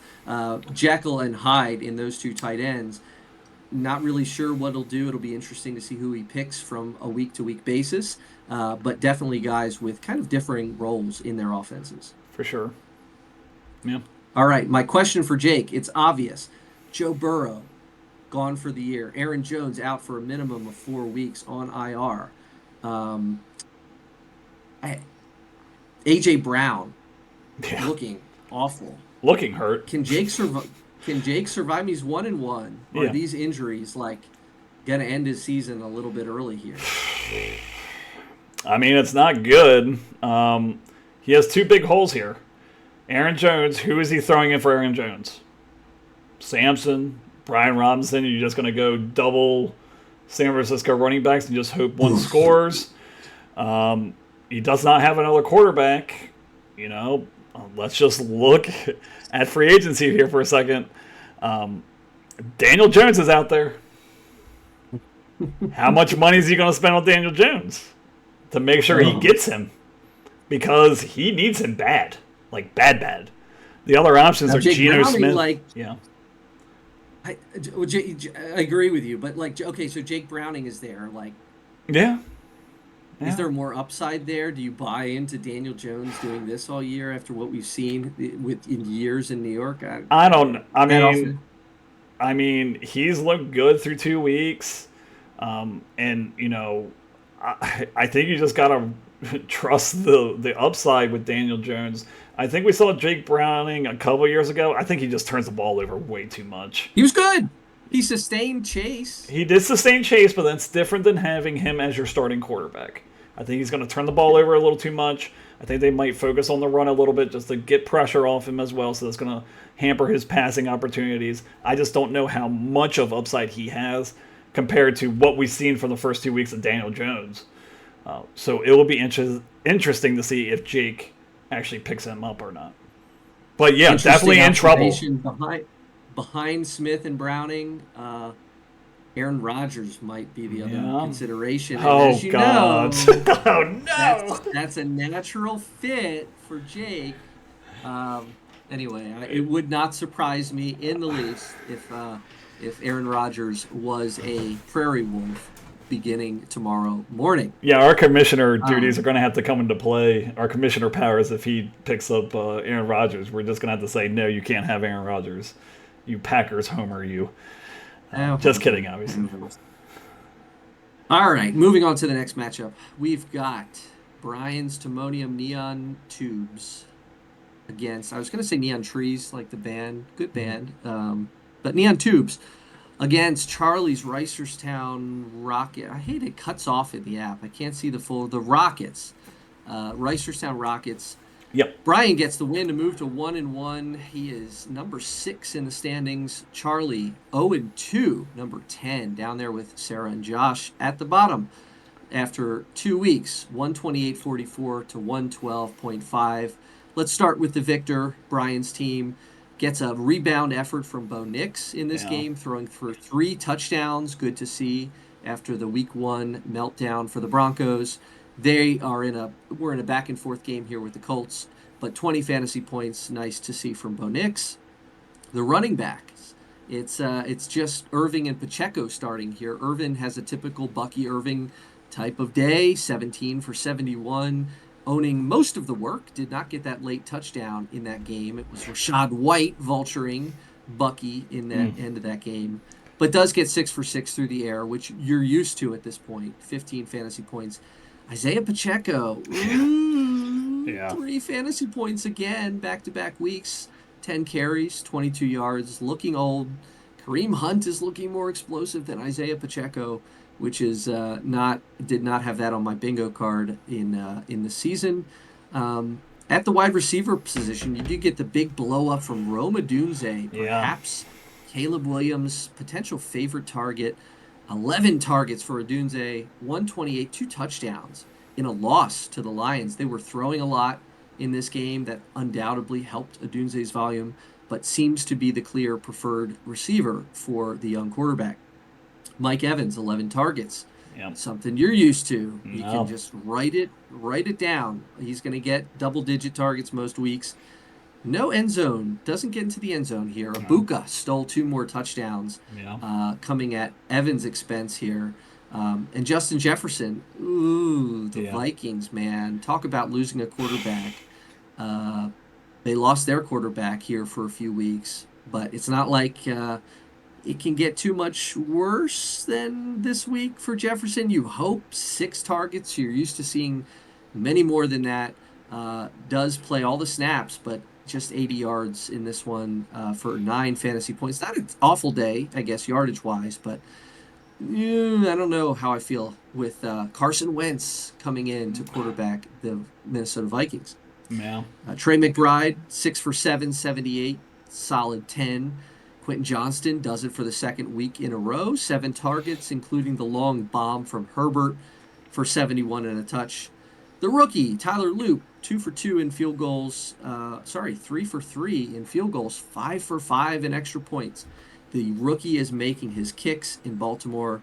Speaker 2: Jekyll and Hyde in those 2 tight ends. Not really sure what he'll do. It'll be interesting to see who he picks from a week-to-week basis, but definitely guys with kind of differing roles in their offenses.
Speaker 3: For sure. Yeah.
Speaker 2: All right, my question for Jake, it's obvious. Joe Burrow, gone for the year. Aaron Jones out for a minimum of 4 weeks on IR. A.J. Brown, looking awful.
Speaker 3: Looking hurt.
Speaker 2: Can Jake survive? He's 1-1. Or are these injuries gonna end his season a little bit early here?
Speaker 3: I mean, it's not good. He has 2 big holes here. Aaron Jones, who is he throwing in for Aaron Jones? Sampson, Brian Robinson. You're just gonna go double San Francisco running backs and just hope one scores. He does not have another quarterback. Let's just look at free agency here for a second. Daniel Jones is out there. How much money is he going to spend on Daniel Jones to make sure he gets him? Because he needs him bad. Like, bad. The other options are Geno Smith.
Speaker 2: I agree with you, but so Jake Browning is there.
Speaker 3: Yeah.
Speaker 2: Is there more upside there? Do you buy into Daniel Jones doing this all year after what we've seen in years in New York?
Speaker 3: I mean, he's looked good through 2 weeks, and I think you just gotta trust the upside with Daniel Jones. I think we saw Jake Browning a couple years ago. I think he just turns the ball over way too much.
Speaker 2: He was good. He sustained Chase.
Speaker 3: He did sustain Chase, but that's different than having him as your starting quarterback. I think he's going to turn the ball over a little too much. I think they might focus on the run a little bit just to get pressure off him as well, so that's going to hamper his passing opportunities. I just don't know how much of upside he has compared to what we've seen from the first 2 weeks of Daniel Jones. So it will be interesting to see if Jake actually picks him up or not. But yeah, definitely in trouble.
Speaker 2: Behind Smith and Browning, Aaron Rodgers might be the other consideration.
Speaker 3: And as you know, oh no,
Speaker 2: that's a natural fit for Jake. Anyway, it would not surprise me in the least if Aaron Rodgers was a prairie wolf beginning tomorrow morning.
Speaker 3: Yeah, our commissioner duties are going to have to come into play. Our commissioner powers, if he picks up Aaron Rodgers, we're just going to have to say, no, you can't have Aaron Rodgers. You Packers homer, you. Just kidding, obviously.
Speaker 2: All right, moving on to the next matchup. We've got Brian's Timonium Neon Tubes against, I was going to say Neon Trees, like the band, good band, but Neon Tubes against Charlie's Reisterstown Rocket. I hate it cuts off in the app. I can't see the Rockets. Reisterstown Rockets.
Speaker 3: Yep.
Speaker 2: Brian gets the win to move to 1-1. He is number 6 in the standings. Charlie 0-2, number 10, down there with Sarah and Josh at the bottom. After 2 weeks, 128.44 to 112.5. Let's start with the victor. Brian's team gets a rebound effort from Bo Nix in this game, throwing for 3 touchdowns. Good to see after the week 1 meltdown for the Broncos. We're in a back and forth game here with the Colts, but 20 fantasy points, nice to see from Bo Nix. The running backs, it's just Irving and Pacheco starting here. Irvin has a typical Bucky Irving type of day, 17 for 71, owning most of the work. Did not get that late touchdown in that game. It was Rashad White vulturing Bucky in that end of that game, but does get 6 for 6 through the air, which you're used to at this point. 15 fantasy points. Isaiah Pacheco,
Speaker 3: Yeah.
Speaker 2: 3 fantasy points again, back-to-back weeks. 10 carries, 22 yards, looking old. Kareem Hunt is looking more explosive than Isaiah Pacheco, which is did not have that on my bingo card in the season. At the wide receiver position, you do get the big blow up from Rome Odunze, perhaps Caleb Williams' potential favorite target. 11 targets for Odunze, 128, 2 touchdowns in a loss to the Lions. They were throwing a lot in this game. That undoubtedly helped Odunze's volume, but seems to be the clear preferred receiver for the young quarterback. Mike Evans, 11 targets.
Speaker 3: Yep.
Speaker 2: Something you're used to. You can just write it down. He's going to get double-digit targets most weeks. No end zone. Doesn't get into the end zone here. Abuka stole 2 more touchdowns, coming at Evans' expense here. And Justin Jefferson, the Vikings, man. Talk about losing a quarterback. They lost their quarterback here for a few weeks, but it's not like it can get too much worse than this week for Jefferson. You hope 6 targets. You're used to seeing many more than that. Does play all the snaps, but just 80 yards in this one for 9 fantasy points. Not an awful day, I guess, yardage-wise, but I don't know how I feel with Carson Wentz coming in to quarterback the Minnesota Vikings.
Speaker 3: Yeah.
Speaker 2: Trey McBride, 6 for 7, 78, solid 10. Quentin Johnston does it for the second week in a row. 7 targets, including the long bomb from Herbert for 71 and a touch. The rookie, Tyler Loop, 2 for 2 in field goals. 3 for 3 in field goals, 5 for 5 in extra points. The rookie is making his kicks in Baltimore.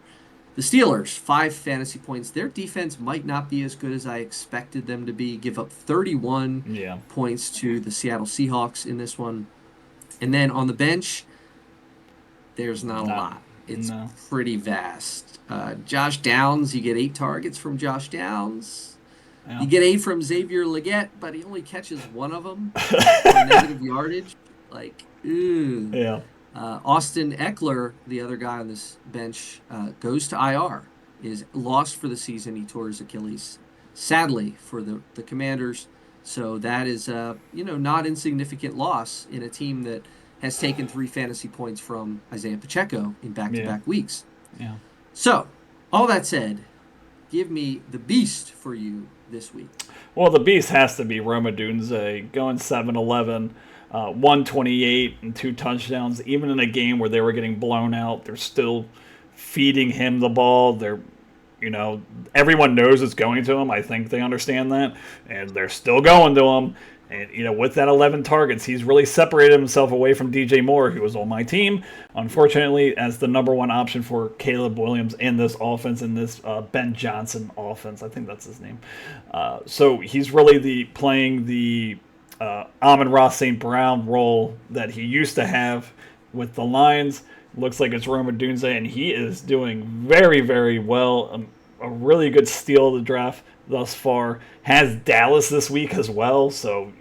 Speaker 2: The Steelers, 5 fantasy points. Their defense might not be as good as I expected them to be. Give up 31 points to the Seattle Seahawks in this one. And then on the bench, there's not a lot. It's pretty vast. Josh Downs, you get 8 targets from Josh Downs. Yeah. You get 8 from Xavier Legette, but he only catches 1 of them for negative yardage.
Speaker 3: Yeah.
Speaker 2: Austin Eckler, the other guy on this bench, goes to IR, is lost for the season. He tore his Achilles, sadly, for the Commanders. So that is not insignificant loss in a team that has taken 3 fantasy points from Isaiah Pacheco in back-to-back weeks.
Speaker 3: Yeah.
Speaker 2: So, all that said, give me the beast for you this week.
Speaker 3: Well, the beast has to be Rome Odunze, going 7-11. 128 and 2 touchdowns. Even in a game where they were getting blown out, they're still feeding him the ball. Everyone knows it's going to him. I think they understand that, and they're still going to him. And with that 11 targets, he's really separated himself away from DJ Moore, who was on my team, unfortunately, as the number 1 option for Caleb Williams in this offense, in this Ben Johnson offense. I think that's his name. So he's really playing the Amon-Ra St. Brown role that he used to have with the Lions. Looks like it's Rome Odunze, and he is doing very, very well. A really good steal of the draft thus far. Has Dallas this week as well, so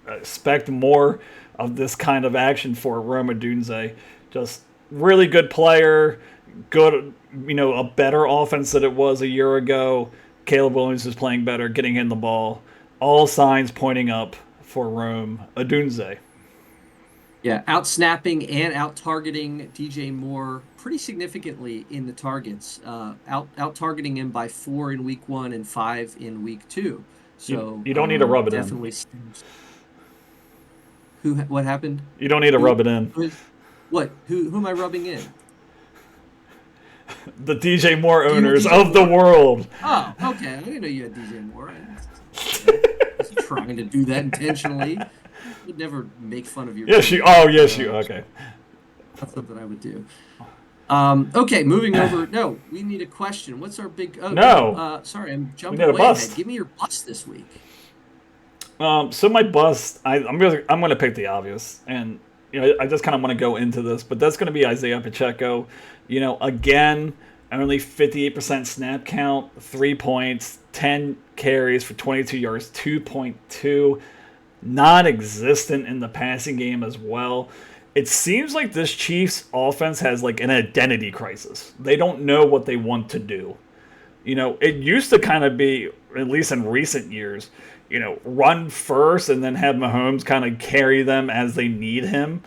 Speaker 3: expect more of this kind of action for Rome Odunze. Just really good player, good, a better offense than it was a year ago. Caleb Williams is playing better, getting in the ball. All signs pointing up for Rome Odunze.
Speaker 2: Yeah, out-snapping and out-targeting DJ Moore pretty significantly in the targets. Out-targeting him by 4 in week 1 and 5 in week 2. So
Speaker 3: you don't need to rub it
Speaker 2: definitely
Speaker 3: in.
Speaker 2: What happened?
Speaker 3: You don't need to rub it in.
Speaker 2: What? Who am I rubbing in?
Speaker 3: The DJ Moore owners of the world.
Speaker 2: Oh, okay. I didn't know you had DJ Moore. I was trying to do that intentionally. I would never make fun of your.
Speaker 3: Yes, you. Oh, yes, you. Okay.
Speaker 2: That's something I would do. Okay, moving over. No, we need a question. What's our big? Oh,
Speaker 3: no.
Speaker 2: Sorry, I'm jumping way ahead. Give me your bust this week.
Speaker 3: So my bust, I'm gonna pick the obvious, and I just kind of want to go into this, but that's going to be Isaiah Pacheco. Again, only 58% snap count, 3 points, 10 carries for 22 yards, 2.2, non-existent in the passing game as well. It seems like this Chiefs offense has like an identity crisis. They don't know what they want to do. It used to kind of be, at least in recent years, run first and then have Mahomes kind of carry them as they need him.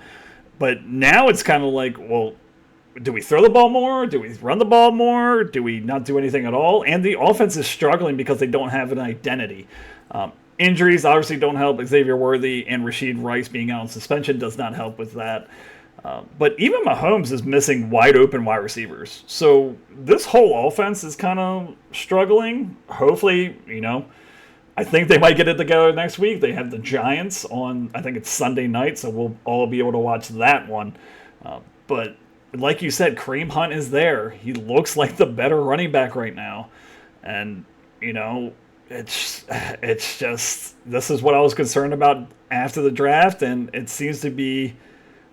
Speaker 3: But now it's kind of like, well, do we throw the ball more? Do we run the ball more? Do we not do anything at all? And the offense is struggling because they don't have an identity. Injuries obviously don't help. Xavier Worthy and Rashid Rice being out on suspension does not help with that. But even Mahomes is missing wide open wide receivers. So this whole offense is kind of struggling. Hopefully, I think they might get it together next week. They have the Giants on, I think it's Sunday night, so we'll all be able to watch that one. But like you said, Kareem Hunt is there. He looks like the better running back right now. And, it's just, this is what I was concerned about after the draft, and it seems to be,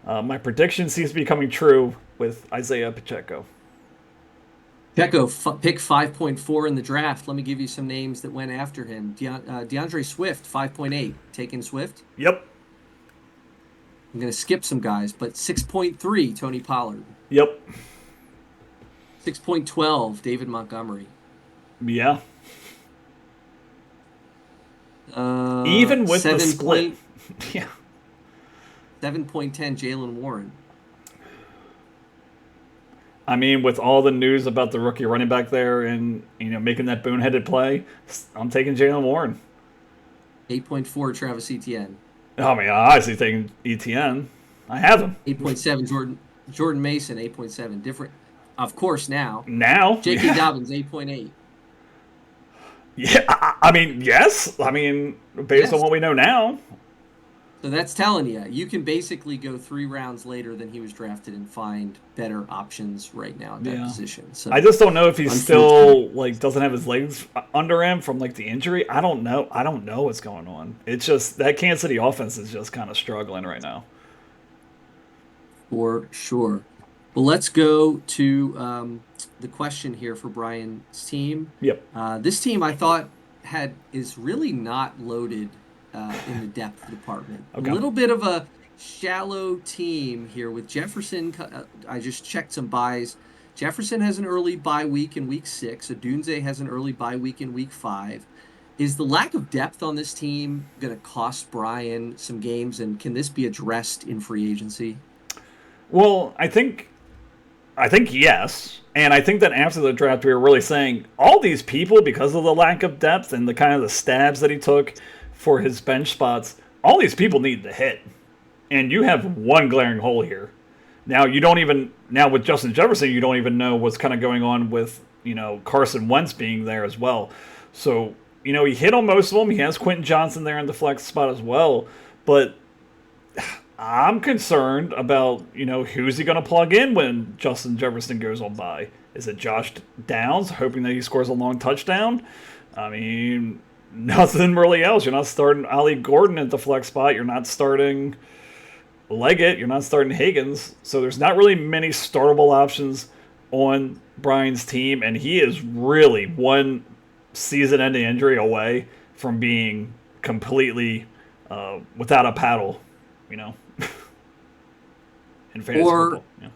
Speaker 3: my prediction seems to be coming true with Isaiah Pacheco.
Speaker 2: Pacheco, pick 5.4 in the draft. Let me give you some names that went after him. DeAndre Swift, 5.8. Taking Swift?
Speaker 3: Yep.
Speaker 2: I'm going to skip some guys, but 6.3, Tony Pollard.
Speaker 3: Yep.
Speaker 2: 6.12, David Montgomery.
Speaker 3: Yeah. Even with the split. Yeah.
Speaker 2: 7.10, Jalen Warren.
Speaker 3: I mean, with all the news about the rookie running back there and, making that boneheaded play, I'm taking Jalen Warren.
Speaker 2: 8.4, Travis Etienne.
Speaker 3: I mean, I obviously taking Etienne. I have him.
Speaker 2: 8.7, Jordan Mason, 8.7. Different, of course, now. J.K. Dobbins, 8.8.
Speaker 3: Yeah, I mean, yes. I mean, based on what we know now.
Speaker 2: So that's telling you, you can basically go 3 rounds later than he was drafted and find better options right now at that position. So
Speaker 3: I just don't know if he's still doesn't have his legs under him from the injury. I don't know. I don't know what's going on. It's just that Kansas City offense is just kind of struggling right now.
Speaker 2: For sure. Well, let's go to the question here for Brian's team.
Speaker 3: Yep.
Speaker 2: This team I thought is really not loaded in the depth department. Okay. A little bit of a shallow team here with Jefferson. I just checked some buys. Jefferson has an early bye week in week 6. Odunze has an early bye week in week 5. Is the lack of depth on this team going to cost Brian some games, and can this be addressed in free agency?
Speaker 3: Well, I think yes. And I think that after the draft, we were really saying all these people, because of the lack of depth and the kind of the stabs that he took for his bench spots, all these people need to hit. And you have one glaring hole here. Now with Justin Jefferson, you don't even know what's kind of going on with, Carson Wentz being there as well. So, he hit on most of them. He has Quentin Johnson there in the flex spot as well. But I'm concerned about, who's he going to plug in when Justin Jefferson goes on by? Is it Josh Downs, hoping that he scores a long touchdown? I mean, nothing really else. You're not starting Ali Gordon at the flex spot. You're not starting Leggett. You're not starting Higgins. So there's not really many startable options on Brian's team, and he is really one season-ending injury away from being completely without a paddle, in fantasy football. Yeah.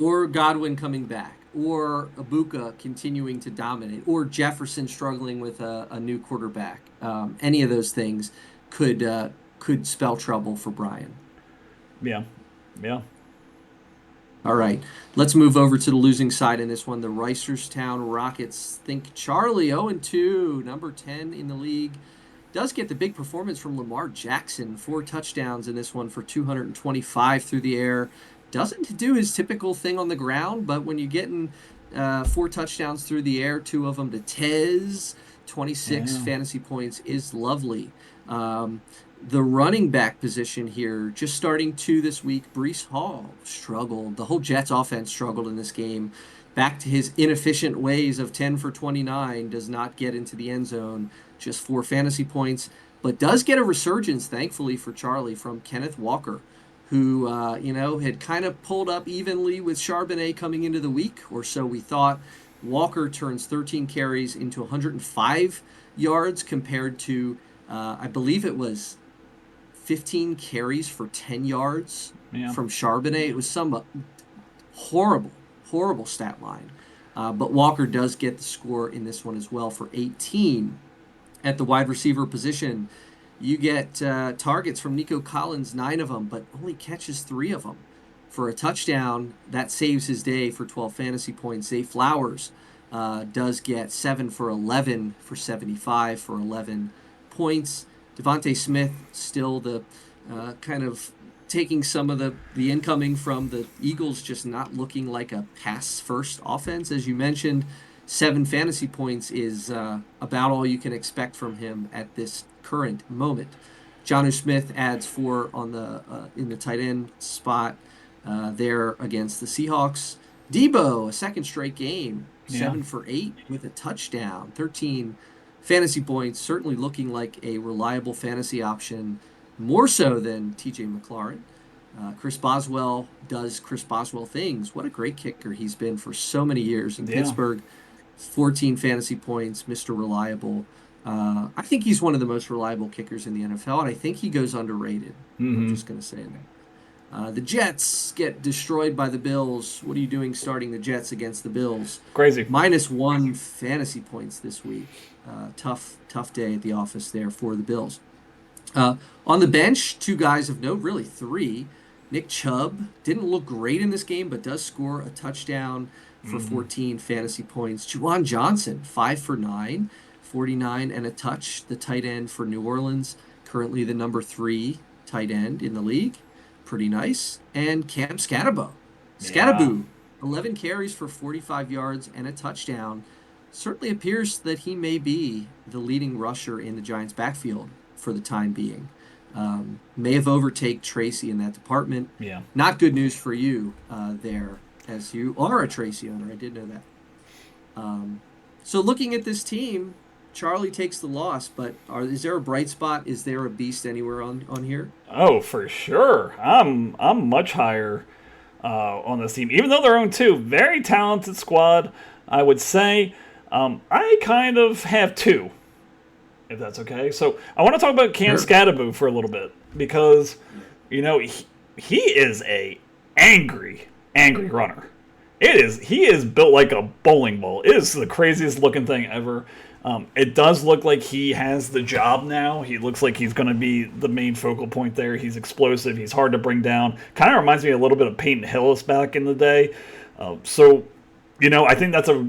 Speaker 2: Or Godwin coming back, or Ibuka continuing to dominate, or Jefferson struggling with a new quarterback. Any of those things could spell trouble for Brian.
Speaker 3: Yeah.
Speaker 2: All right, let's move over to the losing side in this one. The Reisterstown Rockets think Charlie 0-2, number 10 in the league. Does get the big performance from Lamar Jackson, 4 touchdowns in this one for 225 through the air. Doesn't do his typical thing on the ground, but when you're getting 4 touchdowns through the air, 2 of them to Tez, 26 fantasy points is lovely. The running back position here, just starting 2 this week, Breece Hall struggled. The whole Jets offense struggled in this game. Back to his inefficient ways of 10 for 29, does not get into the end zone, just 4 fantasy points, but does get a resurgence, thankfully, for Charlie from Kenneth Walker, who, had kind of pulled up evenly with Charbonnet coming into the week, or so we thought. Walker turns 13 carries into 105 yards compared to, I believe it was 15 carries for 10 yards from Charbonnet. It was some horrible, horrible stat line. But Walker does get the score in this one as well for 18. At the wide receiver position, you get targets from Nico Collins, 9 of them, but only catches 3 of them for a touchdown. That saves his day for 12 fantasy points. Zay Flowers does get 7 for 11 for 75 for 11 points. Devontae Smith still the kind of taking some of the incoming from the Eagles, just not looking like a pass-first offense. As you mentioned, 7 fantasy points is about all you can expect from him at this current moment. Jonnu Smith adds 4 on the in the tight end spot there against the Seahawks. Debo, a second straight game, 7 for 8 with a touchdown, 13 fantasy points, certainly looking like a reliable fantasy option, more so than TJ McLaurin. Chris Boswell does Chris Boswell things. What a great kicker he's been for so many years in Pittsburgh. 14 fantasy points, Mr. Reliable. I think he's one of the most reliable kickers in the NFL, and I think he goes underrated. I'm just going to say that. The Jets get destroyed by the Bills. What are you doing starting the Jets against the Bills?
Speaker 3: Crazy.
Speaker 2: -1 fantasy points this week. Tough day at the office there for the Bills. On the bench, 2 guys of note, really 3. Nick Chubb didn't look great in this game, but does score a touchdown for 14 fantasy points. Juwan Johnson, 5 for 9, 49 and a touch. The tight end for New Orleans, currently the number 3 tight end in the league. Pretty nice. And Cam Scatterbo, 11 carries for 45 yards and a touchdown. Certainly appears that he may be the leading rusher in the Giants' backfield for the time being. May have overtaken Tracy in that department.
Speaker 3: Yeah.
Speaker 2: Not good news for you there, as you are a Tracy owner. I did know that. So looking at this team, Charlie takes the loss, but is there a bright spot? Is there a beast anywhere on here?
Speaker 3: Oh, for sure. I'm much higher on this team, even though they're own 2. Very talented squad, I would say. I kind of have 2, if that's okay. So I want to talk about Cam Scatterbo for a little bit, because he is a angry runner. He is built like a bowling ball. It is the craziest looking thing ever. It does look like he has the job now. He looks like he's going to be the main focal point there. He's explosive. He's hard to bring down. Kind of reminds me a little bit of Peyton Hillis back in the day. I think that's a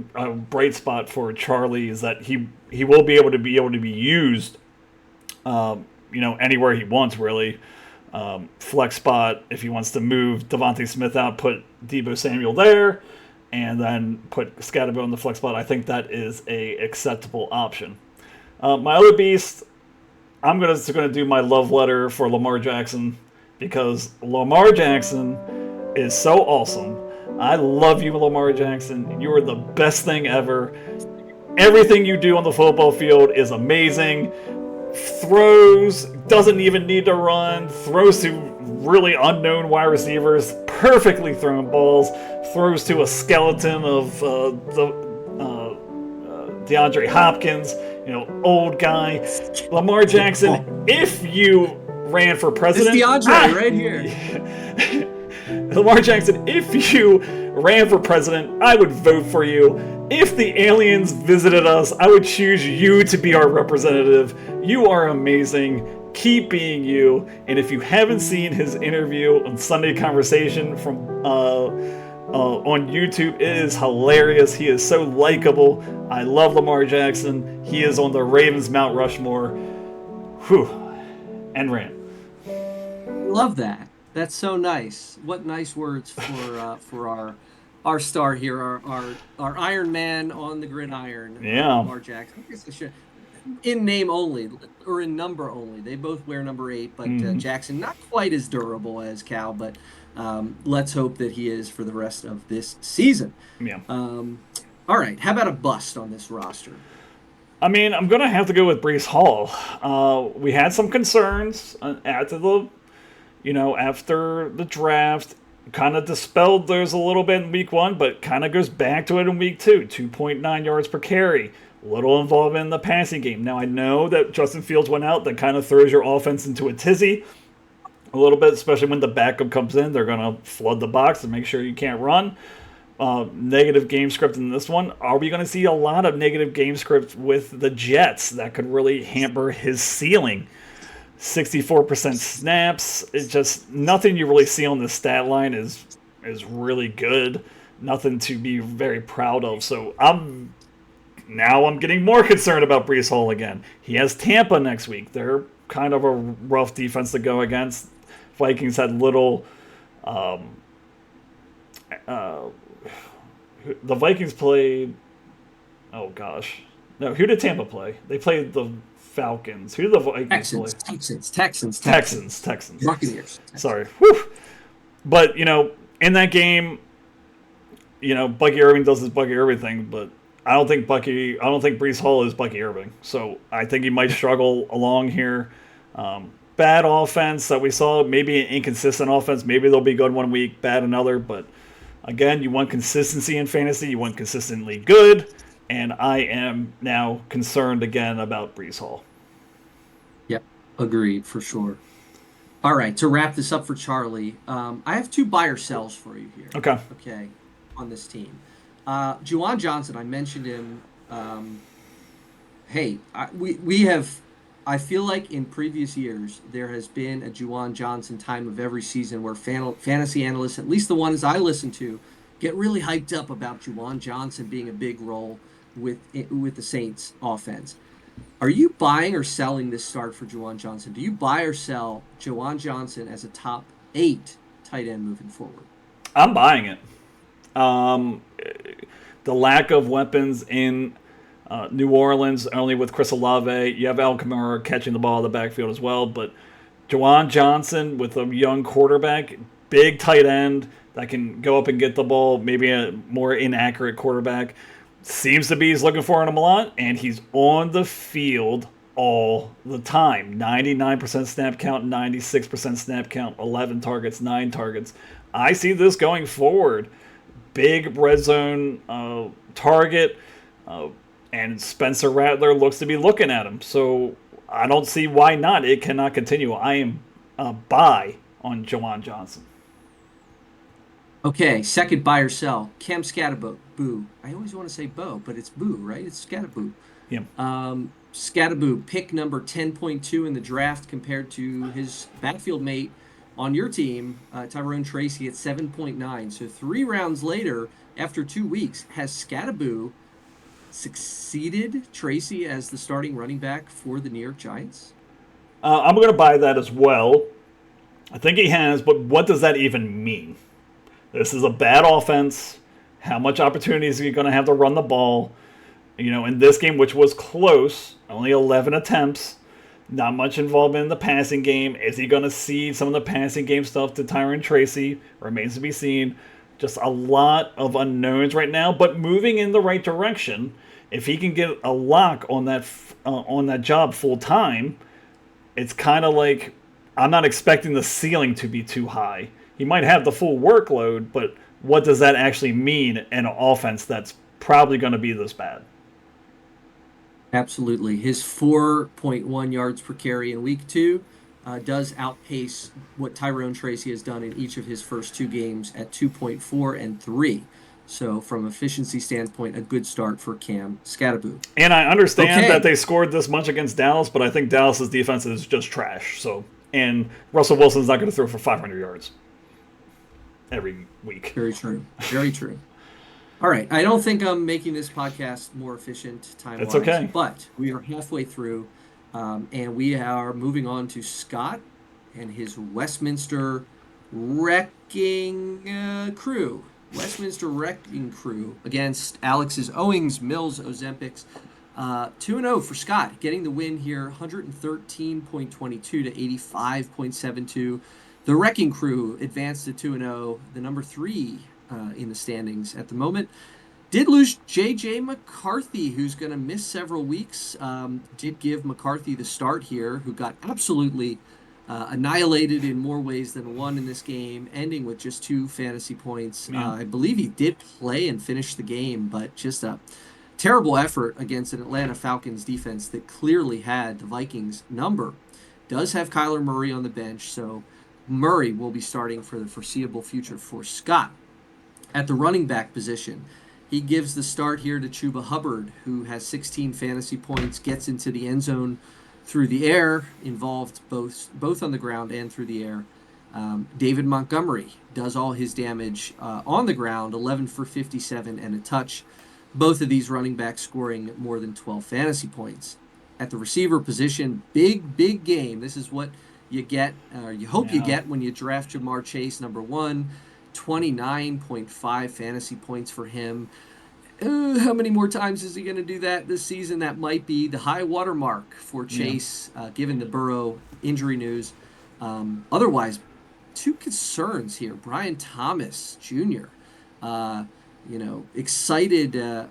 Speaker 3: bright spot for Charlie, is that he will be able to be used, anywhere he wants, really. Flex spot, if he wants to move Devontae Smith out, put Deebo Samuel there, and then put Scatterbo in the flex spot. I think that is a acceptable option. My other beast, I'm going to do my love letter for Lamar Jackson, because Lamar Jackson is so awesome. I love you, Lamar Jackson. You are the best thing ever. Everything you do on the football field is amazing. Throws, doesn't even need to run, throws to really unknown wide receivers, perfectly thrown balls, throws to a skeleton of DeAndre Hopkins, old guy. Lamar Jackson, if you ran for president...
Speaker 2: It's DeAndre right here.
Speaker 3: Lamar Jackson, if you ran for president, I would vote for you. If the aliens visited us, I would choose you to be our representative. You are amazing. Keep being you. And if you haven't seen his interview on Sunday Conversation from on YouTube, it is hilarious. He is so likable. I love Lamar Jackson. He is on the Ravens Mount Rushmore. Whew. End rant.
Speaker 2: Love that. That's so nice. What nice words for our star here, our Iron Man on the gridiron. Lamar Jackson. I guess I should, in name only, or in number only. They both wear number 8, but Jackson not quite as durable as Cal, but let's hope that he is for the rest of this season.
Speaker 3: Yeah.
Speaker 2: All right. How about a bust on this roster?
Speaker 3: I mean, I'm going to have to go with Breece Hall. We had some concerns after the after the draft, kind of dispelled those a little bit in week 1, but kind of goes back to it in week 2. 2.9 yards per carry. Little involvement in the passing game. Now, I know that Justin Fields went out. That kind of throws your offense into a tizzy a little bit, especially when the backup comes in. They're going to flood the box and make sure you can't run. Negative game script in this one. Are we going to see a lot of negative game script with the Jets? That could really hamper his ceiling. 64% snaps. It's just nothing you really see on the stat line is really good. Nothing to be very proud of. So I'm getting more concerned about Breece Hall again. He has Tampa next week. They're kind of a rough defense to go against. Vikings had little. The Vikings played. Oh gosh, no. Who did Tampa play? They played the Falcons. Who did the Vikings play? Texans.
Speaker 2: Buccaneers.
Speaker 3: Sorry. Whew. But in that game, Bucky Irving does his Bucky Irving thing, but I don't think Breece Hall is Bucky Irving. So I think he might struggle along here. Bad offense that we saw, maybe an inconsistent offense. Maybe they'll be good one week, bad another. But again, you want consistency in fantasy. You want consistently good. And I am now concerned again about Breece Hall.
Speaker 2: Yep, agreed for sure. All right, to wrap this up for Charlie, I have 2 buy or sells for you here.
Speaker 3: Okay,
Speaker 2: on this team. Juwan Johnson, I mentioned him. I feel like in previous years, there has been a Juwan Johnson time of every season where fantasy analysts, at least the ones I listen to, get really hyped up about Juwan Johnson being a big role with the Saints offense. Are you buying or selling this start for Juwan Johnson? Do you buy or sell Juwan Johnson as a top 8 tight end moving forward?
Speaker 3: I'm buying it. The lack of weapons in New Orleans, only with Chris Olave. You have Al Kamara catching the ball in the backfield as well. But Juwan Johnson with a young quarterback, big tight end that can go up and get the ball, maybe a more inaccurate quarterback, seems to be he's looking for him a lot, and he's on the field all the time. 99% snap count, 96% snap count, 11 targets, 9 targets. I see this going forward. Big red zone target, and Spencer Rattler looks to be looking at him. So I don't see why not. It cannot continue. I am a buy on Juwan Johnson.
Speaker 2: Okay, second buy or sell. Cam Skattebo. Boo. I always want to say Bo, but it's Boo, right? It's Skattebo.
Speaker 3: Yeah.
Speaker 2: Skattebo, pick number 10.2 in the draft compared to his backfield mate on your team, Tyrone Tracy, at 7.9. So 3 rounds later, after 2 weeks, has Skattebo succeeded Tracy as the starting running back for the New York Giants?
Speaker 3: I'm going to buy that as well. I think he has, but what does that even mean? This is a bad offense. How much opportunities are you going to have to run the ball? In this game, which was close, only 11 attempts, not much involvement in the passing game. Is he going to cede some of the passing game stuff to Tyrone Tracy? Remains to be seen. Just a lot of unknowns right now, but moving in the right direction. If he can get a lock on that job full time, it's kind of like I'm not expecting the ceiling to be too high. He might have the full workload, but what does that actually mean in an offense that's probably going to be this bad?
Speaker 2: Absolutely. His 4.1 yards per carry in week 2 does outpace what Tyrone Tracy has done in each of his first 2 games at 2.4 and 3. So from efficiency standpoint, a good start for Cam Skattebo.
Speaker 3: And I understand that they scored this much against Dallas, but I think Dallas's defense is just trash. And Russell Wilson's not going to throw for 500 yards every week.
Speaker 2: Very true. Very true. All right. I don't think I'm making this podcast more efficient time-wise.
Speaker 3: It's okay.
Speaker 2: But we are halfway through, and we are moving on to Scott and his Westminster Wrecking Crew. Westminster Wrecking Crew against Alex's Owings, Mills, Ozempics. 2-0 for Scott, getting the win here, 113.22 to 85.72. The Wrecking Crew advanced to 2-0, the number 3 in the standings at the moment. Did lose J.J. McCarthy, who's going to miss several weeks. Did give McCarthy the start here, who got absolutely annihilated in more ways than one in this game, ending with just 2 fantasy points.
Speaker 3: Yeah.
Speaker 2: I believe he did play and finish the game, but just a terrible effort against an Atlanta Falcons defense that clearly had the Vikings number. Does have Kyler Murray on the bench, so Murray will be starting for the foreseeable future for Scott. At the running back position, he gives the start here to Chuba Hubbard, who has 16 fantasy points, gets into the end zone through the air, involved both on the ground and through the air. David Montgomery does all his damage on the ground, 11 for 57 and a touch. Both of these running backs scoring more than 12 fantasy points. At the receiver position, big game. This is what you get, or you hope you get when you draft Jamar Chase, number 1. 29.5 fantasy points for him. How many more times is he going to do that this season? That might be the high water mark for Chase, given the Burrow injury news. Otherwise, 2 concerns here. Brian Thomas Jr., excited,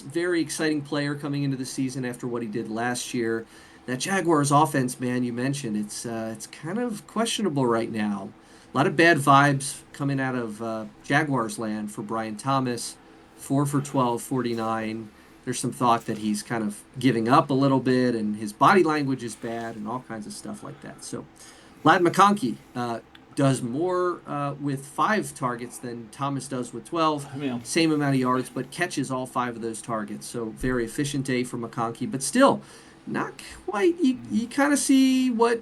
Speaker 2: very exciting player coming into the season after what he did last year. That Jaguars offense, man, you mentioned, it's kind of questionable right now. A lot of bad vibes coming out of Jaguars land for Brian Thomas. 4 for 12, 49. There's some thought that he's kind of giving up a little bit and his body language is bad and all kinds of stuff like that. So Ladd McConkey does more with 5 targets than Thomas does with 12. Same amount of yards, but catches all 5 of those targets. So very efficient day for McConkey, but still not quite. You kind of see what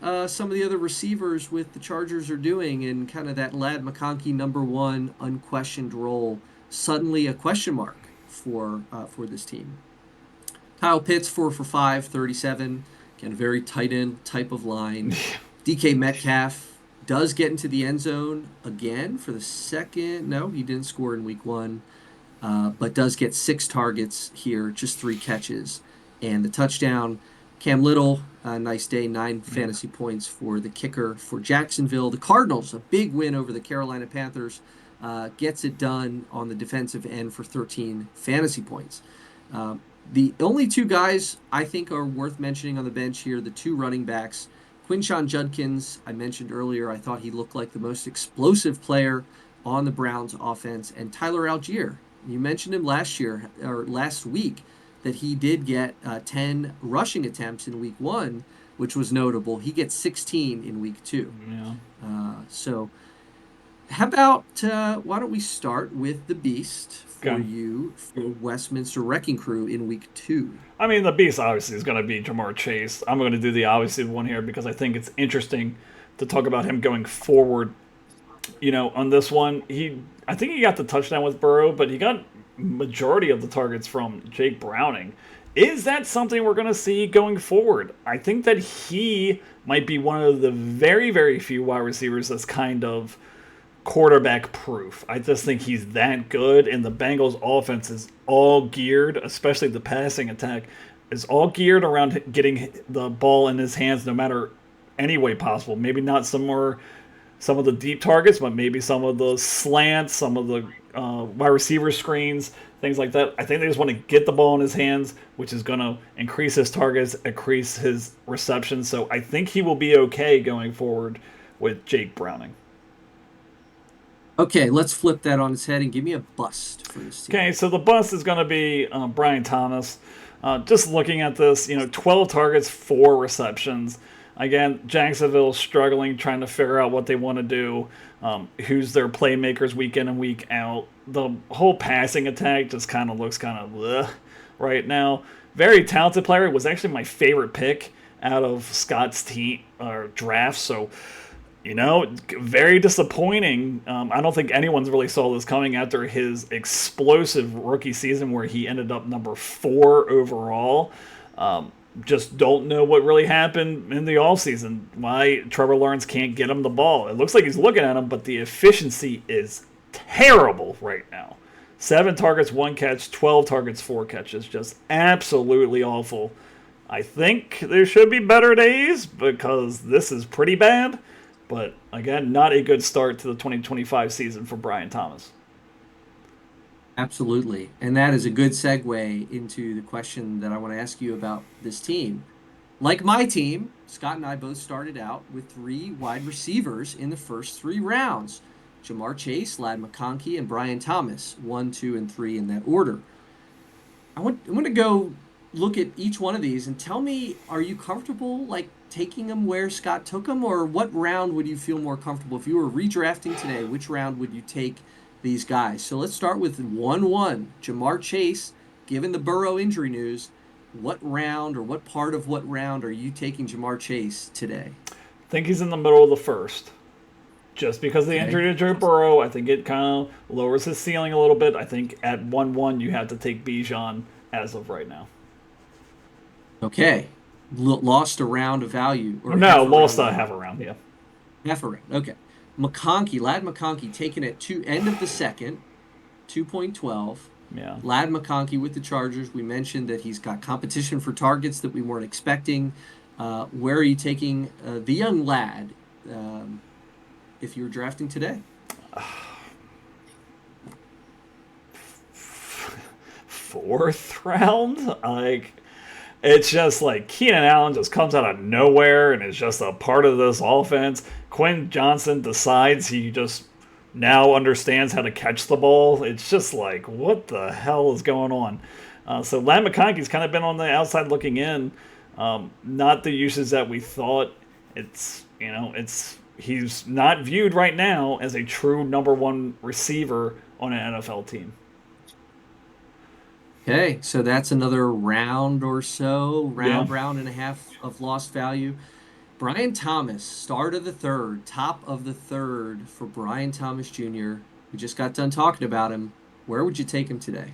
Speaker 2: some of the other receivers with the Chargers are doing, and kind of that Ladd McConkey number 1 unquestioned role suddenly a question mark for this team. Kyle Pitts 4 for 5, 37. Again, a very tight end type of line. DK Metcalf does get into the end zone again for the second. No, he didn't score in week 1, but does get 6 targets here, just 3 catches, and the touchdown. Cam Little, nice day, 9 fantasy points for the kicker for Jacksonville. The Cardinals, a big win over the Carolina Panthers, gets it done on the defensive end for 13 fantasy points. The only 2 guys I think are worth mentioning on the bench here, the 2 running backs. Quinshon Judkins, I mentioned earlier, I thought he looked like the most explosive player on the Browns offense. And Tyler Algier, you mentioned him last week, that he did get 10 rushing attempts in week 1, which was notable. He gets 16 in week 2. So how about, why don't we start with the Beast for you, for Westminster Wrecking Crew in week 2?
Speaker 3: I mean, the Beast obviously is going to be Jamar Chase. I'm going to do the obviously one here because I think it's interesting to talk about him going forward. On this one, I think he got the touchdown with Burrow, but he got majority of the targets from Jake Browning. Is that something we're going to see going forward? I think that he might be one of the very, very few wide receivers that's kind of quarterback proof. I just think he's that good, and the Bengals offense is all geared, especially the passing attack, is all geared around getting the ball in his hands no matter any way possible. Maybe not some of the deep targets, but maybe some of the slants, some of the wide receiver screens, things like that. I think they just want to get the ball in his hands, which is going to increase his targets, increase his receptions. So I think he will be okay going forward with Jake Browning.
Speaker 2: Okay, let's flip that on its head and give me a bust for this team.
Speaker 3: Okay, so the bust is going to be Brian Thomas. Just looking at this, 12 targets, 4 receptions. Again, Jacksonville struggling, trying to figure out what they want to do, who's their playmakers week in and week out. The whole passing attack just kind of looks kind of bleh right now. Very talented player. Was actually my favorite pick out of Scott's team or draft. So, very disappointing. I don't think anyone's really saw this coming after his explosive rookie season where he ended up number 4 overall. Just don't know what really happened in the offseason, why Trevor Lawrence can't get him the ball. It looks like he's looking at him, but the efficiency is terrible right now. 7 targets, 1 catch, 12 targets, 4 catches. Just absolutely awful. I think there should be better days because this is pretty bad. But, again, not a good start to the 2025 season for Brian Thomas.
Speaker 2: Absolutely. And that is a good segue into the question that I want to ask you about this team. Like my team, Scott and I both started out with 3 wide receivers in the first 3 rounds. Jamar Chase, Ladd McConkey, and Brian Thomas, 1, 2, and 3 in that order. I want to go look at each one of these and tell me, are you comfortable like taking them where Scott took them, or what round would you feel more comfortable if you were redrafting today? Which round would you take these guys? So let's start with 1-1, Jamar Chase. Given the Burrow injury news, what round or what part of what round are you taking Jamar Chase today?
Speaker 3: I think he's in the middle of the first. Just because of the
Speaker 2: Okay.
Speaker 3: injury to Joe Burrow, I think it kind of lowers his ceiling a little bit. I think at 1-1, you have to take Bijan as of right now.
Speaker 2: Okay. Lost a round of value or
Speaker 3: No,
Speaker 2: half a round
Speaker 3: lost
Speaker 2: of
Speaker 3: a
Speaker 2: value.
Speaker 3: half a round, yeah.
Speaker 2: Half a round. Okay. McConkey, Ladd McConkey taken at end of the second, 2.12.
Speaker 3: Yeah.
Speaker 2: Ladd McConkey with the Chargers. We mentioned that he's got competition for targets that we weren't expecting. Where are you taking the young lad if you're drafting today?
Speaker 3: Fourth round? Like, it's just like Keenan Allen just comes out of nowhere and is just a part of this offense. Quinn Johnson decides he just now understands how to catch the ball. It's just like, what the hell is going on? So Ladd McConkey's kind of been on the outside looking in. Not the uses that we thought. It's he's not viewed right now as a true number one receiver on an NFL team.
Speaker 2: Okay, so that's another round or so,
Speaker 3: Yeah.
Speaker 2: round and a half of lost value. Brian Thomas, start of the third, top of the third for Brian Thomas Jr. We just got done talking about him. Where would you take him today?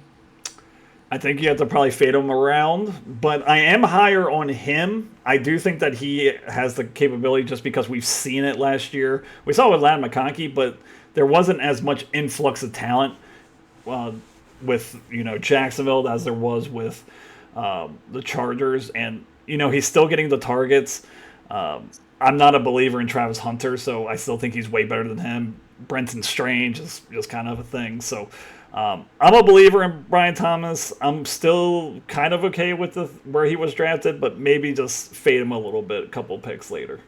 Speaker 3: I think you have to probably fade him around, but I am higher on him. I do think that he has the capability just because we've seen it last year. We saw it with Ladd McConkey, but there wasn't as much influx of talent uh, with Jacksonville as there was with the Chargers, and he's still getting the targets. I'm not a believer in Travis Hunter, so I still think he's way better than him. Brenton Strange is just kind of a thing. So I'm a believer in Brian Thomas. I'm still kind of okay with where he was drafted, but maybe just fade him a little bit, a couple picks later.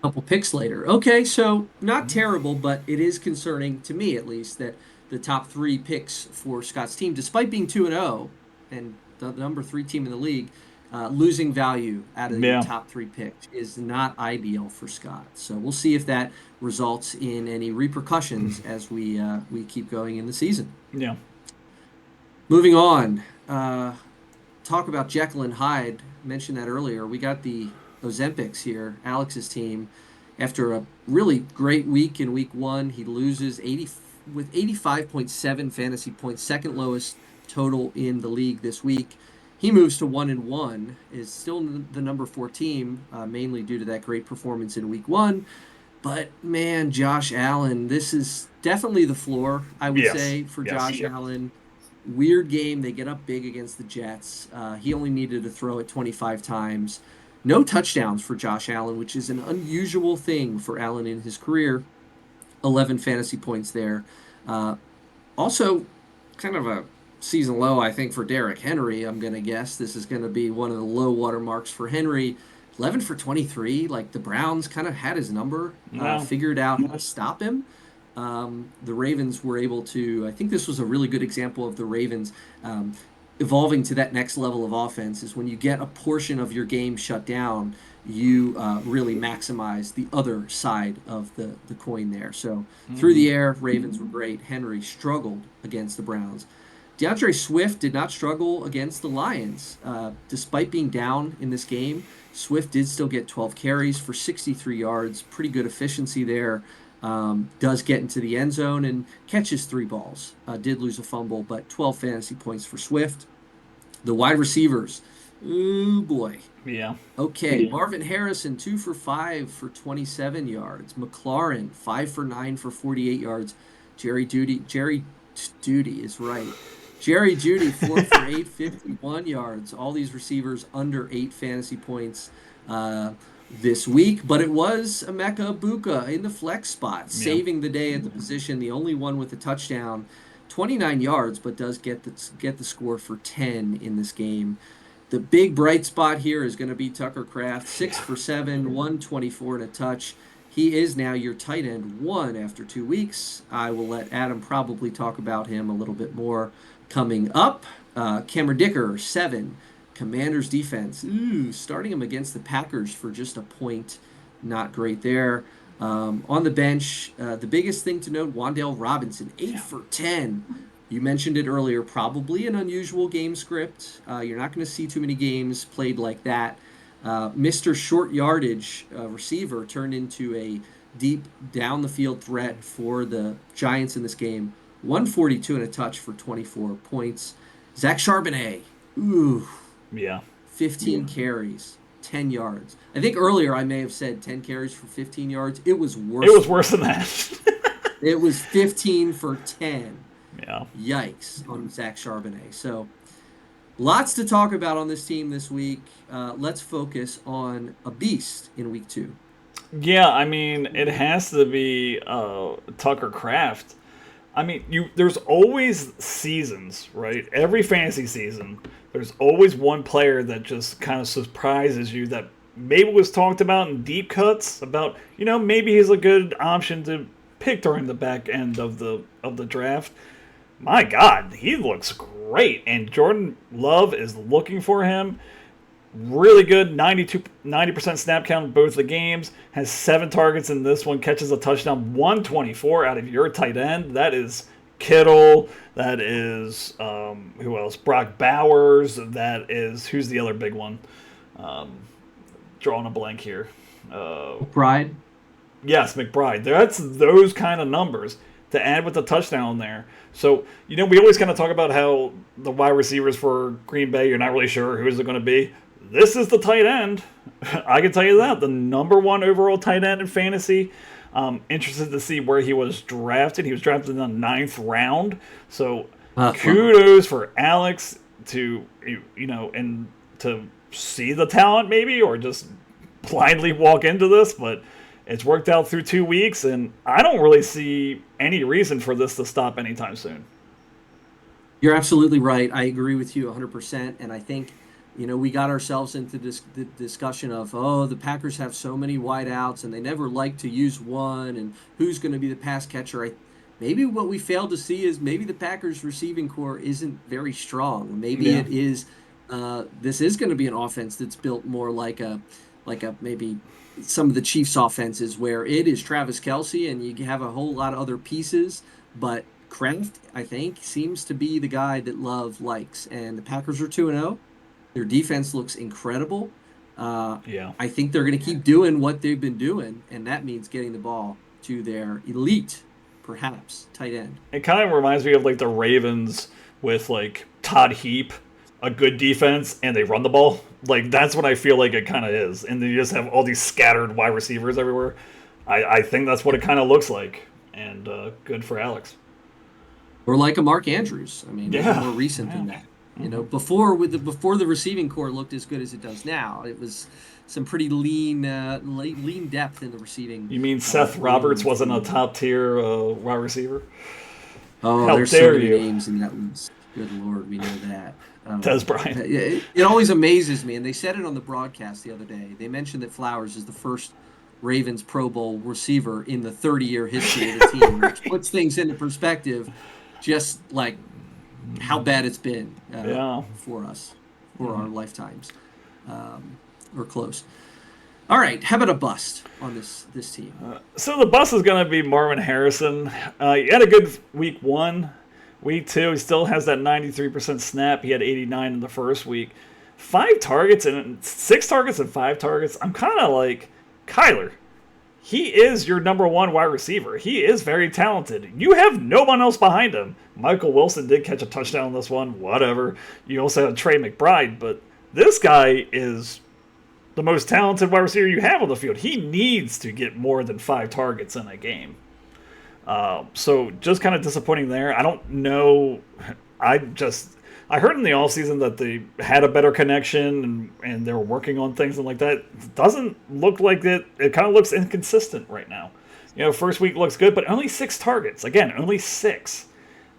Speaker 2: Couple picks later. Okay, so not terrible, but it is concerning to me at least that the top 3 picks for Scott's team, despite being 2-0 and the number 3 team in the league, losing value out of your
Speaker 3: Yeah,
Speaker 2: top 3 picks is not ideal for Scott. So we'll see if that results in any repercussions as we keep going in the season.
Speaker 3: yeah,
Speaker 2: Moving on, talk about Jekyll and Hyde. Mentioned that earlier. We got the Ozempics here, Alex's team. After a really great week in week 1, he loses 80 with 85.7 fantasy points, second lowest total in the league this week. He moves to 1-1, is still the number 4 team, mainly due to that great performance in week 1. But man, Josh Allen, this is definitely the floor, I would
Speaker 3: yes,
Speaker 2: say, for
Speaker 3: yes.
Speaker 2: Josh Allen. Weird game. They get up big against the Jets. He only needed to throw it 25 times. No touchdowns for Josh Allen, which is an unusual thing for Allen in his career. 11 fantasy points there. Uh, Also, kind of a season low, I think, for Derrick Henry. I'm going to guess this is going to be one of the low water marks for Henry. 11 for 23. Like the Browns kind of had his number,
Speaker 3: No,
Speaker 2: figured out how to stop him. The Ravens were able to, I think this was a really good example of the Ravens evolving to that next level of offense is when you get a portion of your game shut down, you really maximize the other side of the coin there. So through the air, Ravens were great. Henry struggled against the Browns. DeAndre Swift did not struggle against the Lions. Despite being down in this game, Swift did still get 12 carries for 63 yards. Pretty good efficiency there. Does get into the end zone and catches 3 balls. Did lose a fumble, but 12 fantasy points for Swift. The wide receivers. Oh boy.
Speaker 3: yeah,
Speaker 2: Okay, Marvin Harrison 2 for 5 for 27 yards. McLaurin 5 for 9 for 48 yards. Jerry Duty is right. Jerry Judy 4 for 8, 51 yards. All these receivers under 8 fantasy points this week, but it was Emeka Buka in the flex spot,
Speaker 3: yeah.
Speaker 2: saving the day at the position. The only one with a touchdown, 29 yards, but does get the score for 10 in this game. The big bright spot here is going to be Tucker Kraft, 6 for 7, 124 and a touch. He is now your tight end 1 after 2 weeks. I will let Adam probably talk about him a little bit more coming up. Cameron Dicker, 7. Commanders defense, starting him against the Packers for just a point. Not great there. On the bench, the biggest thing to note, Wan'Dale Robinson, 8 for 10. You mentioned it earlier, probably an unusual game script. You're not going to see too many games played like that. Mr. Short Yardage receiver turned into a deep down-the-field threat for the Giants in this game. 142 and a touch for 24 points. Zach Charbonnet,
Speaker 3: Yeah.
Speaker 2: 15 carries, 10 yards. I think earlier I may have said 10 carries for 15 yards. It was worse.
Speaker 3: It was worse than that.
Speaker 2: It was 15 for 10.
Speaker 3: Yeah.
Speaker 2: Yikes on Zach Charbonnet. So lots to talk about on this team this week. Let's focus on a beast in week 2.
Speaker 3: Yeah, I mean, it has to be Tucker Kraft. I mean, there's always seasons, right? Every fantasy season, there's always one player that just kind of surprises you that maybe was talked about in deep cuts about, maybe he's a good option to pick during the back end of the draft. My God, he looks great, and Jordan Love is looking for him. Really good, 90% snap count in both the games. Has 7 targets in this one, catches a touchdown, 124 out of your tight end. That is Kittle. That is, who else? Brock Bowers. That is, who's the other big one? Drawing a blank here.
Speaker 2: McBride?
Speaker 3: Yes, McBride. That's those kind of numbers to add with the touchdown there. So, we always kind of talk about how the wide receivers for Green Bay, you're not really sure who is it going to be. This is the tight end. I can tell you that. The number 1 overall tight end in fantasy. Interested to see where he was drafted. He was drafted in the 9th round. So, kudos for Alex to, and to see the talent maybe, or just blindly walk into this. But it's worked out through 2 weeks, and I don't really see any reason for this to stop anytime soon.
Speaker 2: You're absolutely right. I agree with you 100%. And I think, we got ourselves into this discussion of, the Packers have so many wideouts and they never like to use one, and who's going to be the pass catcher. Maybe what we failed to see is maybe the Packers receiving core isn't very strong. Maybe it is. This is going to be an offense that's built more like a maybe some of the Chiefs' offenses, where it is Travis Kelce and you have a whole lot of other pieces, but Kraft, I think, seems to be the guy that Love likes. And the Packers are 2-0. Their defense looks incredible. I think they're going to keep doing what they've been doing, and that means getting the ball to their elite, perhaps, tight end.
Speaker 3: It kind of reminds me of like the Ravens with like Todd Heap, a good defense, and they run the ball. Like, that's what I feel like it kind of is. And you just have all these scattered wide receivers everywhere. I think that's what it kind of looks like. And good for Alex.
Speaker 2: Or like a Mark Andrews. I mean, more recent than that. Before the receiving core looked as good as it does now. It was some pretty lean depth in the receiving.
Speaker 3: You mean Seth Roberts wasn't a top tier wide receiver?
Speaker 2: Oh,
Speaker 3: how
Speaker 2: there's
Speaker 3: dare
Speaker 2: so many
Speaker 3: you?
Speaker 2: Names in that list. Good Lord, we know that.
Speaker 3: Des Bryant.
Speaker 2: It always amazes me, and they said it on the broadcast the other day. They mentioned that Flowers is the first Ravens Pro Bowl receiver in the 30-year history of the team, which puts things into perspective, just like how bad it's been for us, for our lifetimes, or close. All right, how about a bust on this team?
Speaker 3: So the bust is going to be Marvin Harrison. He had a good week 1. Week 2, he still has that 93% snap. He had 89 in the first week. 6 targets and 5 targets. I'm kind of like, Kyler, he is your number 1 wide receiver. He is very talented. You have no one else behind him. Michael Wilson did catch a touchdown on this one. Whatever. You also have Trey McBride, but this guy is the most talented wide receiver you have on the field. He needs to get more than 5 targets in a game. So just kind of disappointing there. I don't know. I heard in the offseason that they had a better connection and they were working on things and like that. It doesn't look like it. It kind of looks inconsistent right now. First week looks good, but only 6 targets. Again, only 6.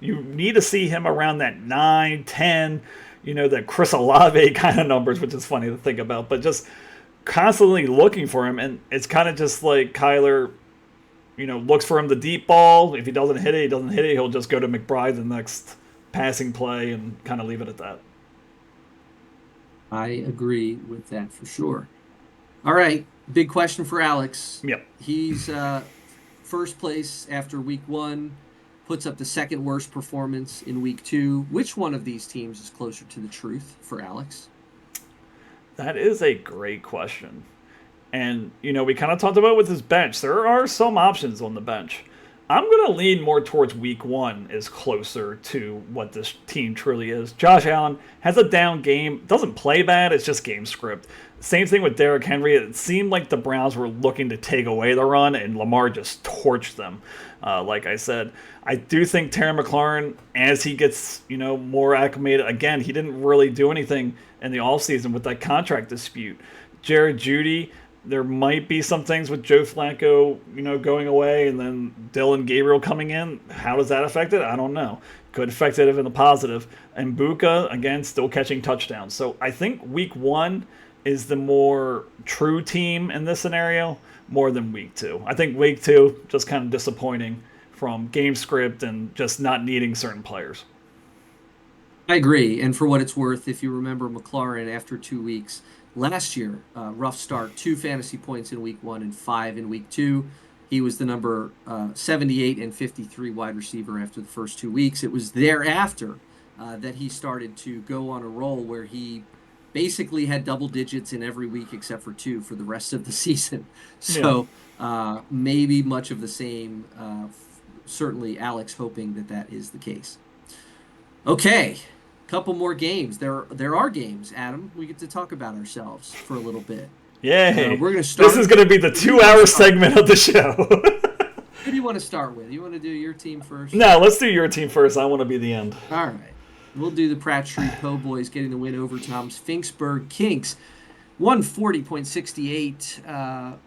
Speaker 3: You need to see him around that 9, 10, that Chris Olave kind of numbers, which is funny to think about, but just constantly looking for him. And it's kind of just like Kyler, looks for him the deep ball. If he doesn't hit it, he doesn't hit it. He'll just go to McBride the next passing play and kind of leave it at that.
Speaker 2: I agree with that for sure. All right, big question for Alex.
Speaker 3: Yep.
Speaker 2: He's first place after week 1, puts up the second worst performance in week 2. Which one of these teams is closer to the truth for Alex?
Speaker 3: That is a great question. And, we kind of talked about with his bench. There are some options on the bench. I'm going to lean more towards week 1 is closer to what this team truly is. Josh Allen has a down game. Doesn't play bad. It's just game script. Same thing with Derrick Henry. It seemed like the Browns were looking to take away the run, and Lamar just torched them. Like I said, I do think Terry McLaurin, as he gets more acclimated, again, he didn't really do anything in the offseason with that contract dispute. Jared Jeudy, there might be some things with Joe Flacco, going away, and then Dylan Gabriel coming in. How does that affect it? I don't know. Could affect it in the positive. And Buka, again, still catching touchdowns. So I think week 1 is the more true team in this scenario more than week 2. I think week 2 just kind of disappointing from game script and just not needing certain players.
Speaker 2: I agree. And for what it's worth, if you remember McLaurin after 2 weeks last year, rough start, 2 fantasy points in week 1 and 5 in week 2. He was the number 78 and 53 wide receiver after the first 2 weeks. It was thereafter that he started to go on a roll where he basically had double digits in every week except for 2 for the rest of the season. So maybe much of the same. Certainly Alex hoping that is the case. Okay, couple more games. There are games, Adam. We get to talk about ourselves for a little bit.
Speaker 3: Yay.
Speaker 2: We're going to start.
Speaker 3: This is going to be the 2-hour segment of the show.
Speaker 2: Who do you want to start with? You want to do your team first?
Speaker 3: No, let's do your team first. I want to be the end.
Speaker 2: All right. We'll do the Pratt Street Po Boys getting the win over Tom's Finksburg Kinks. 140.68.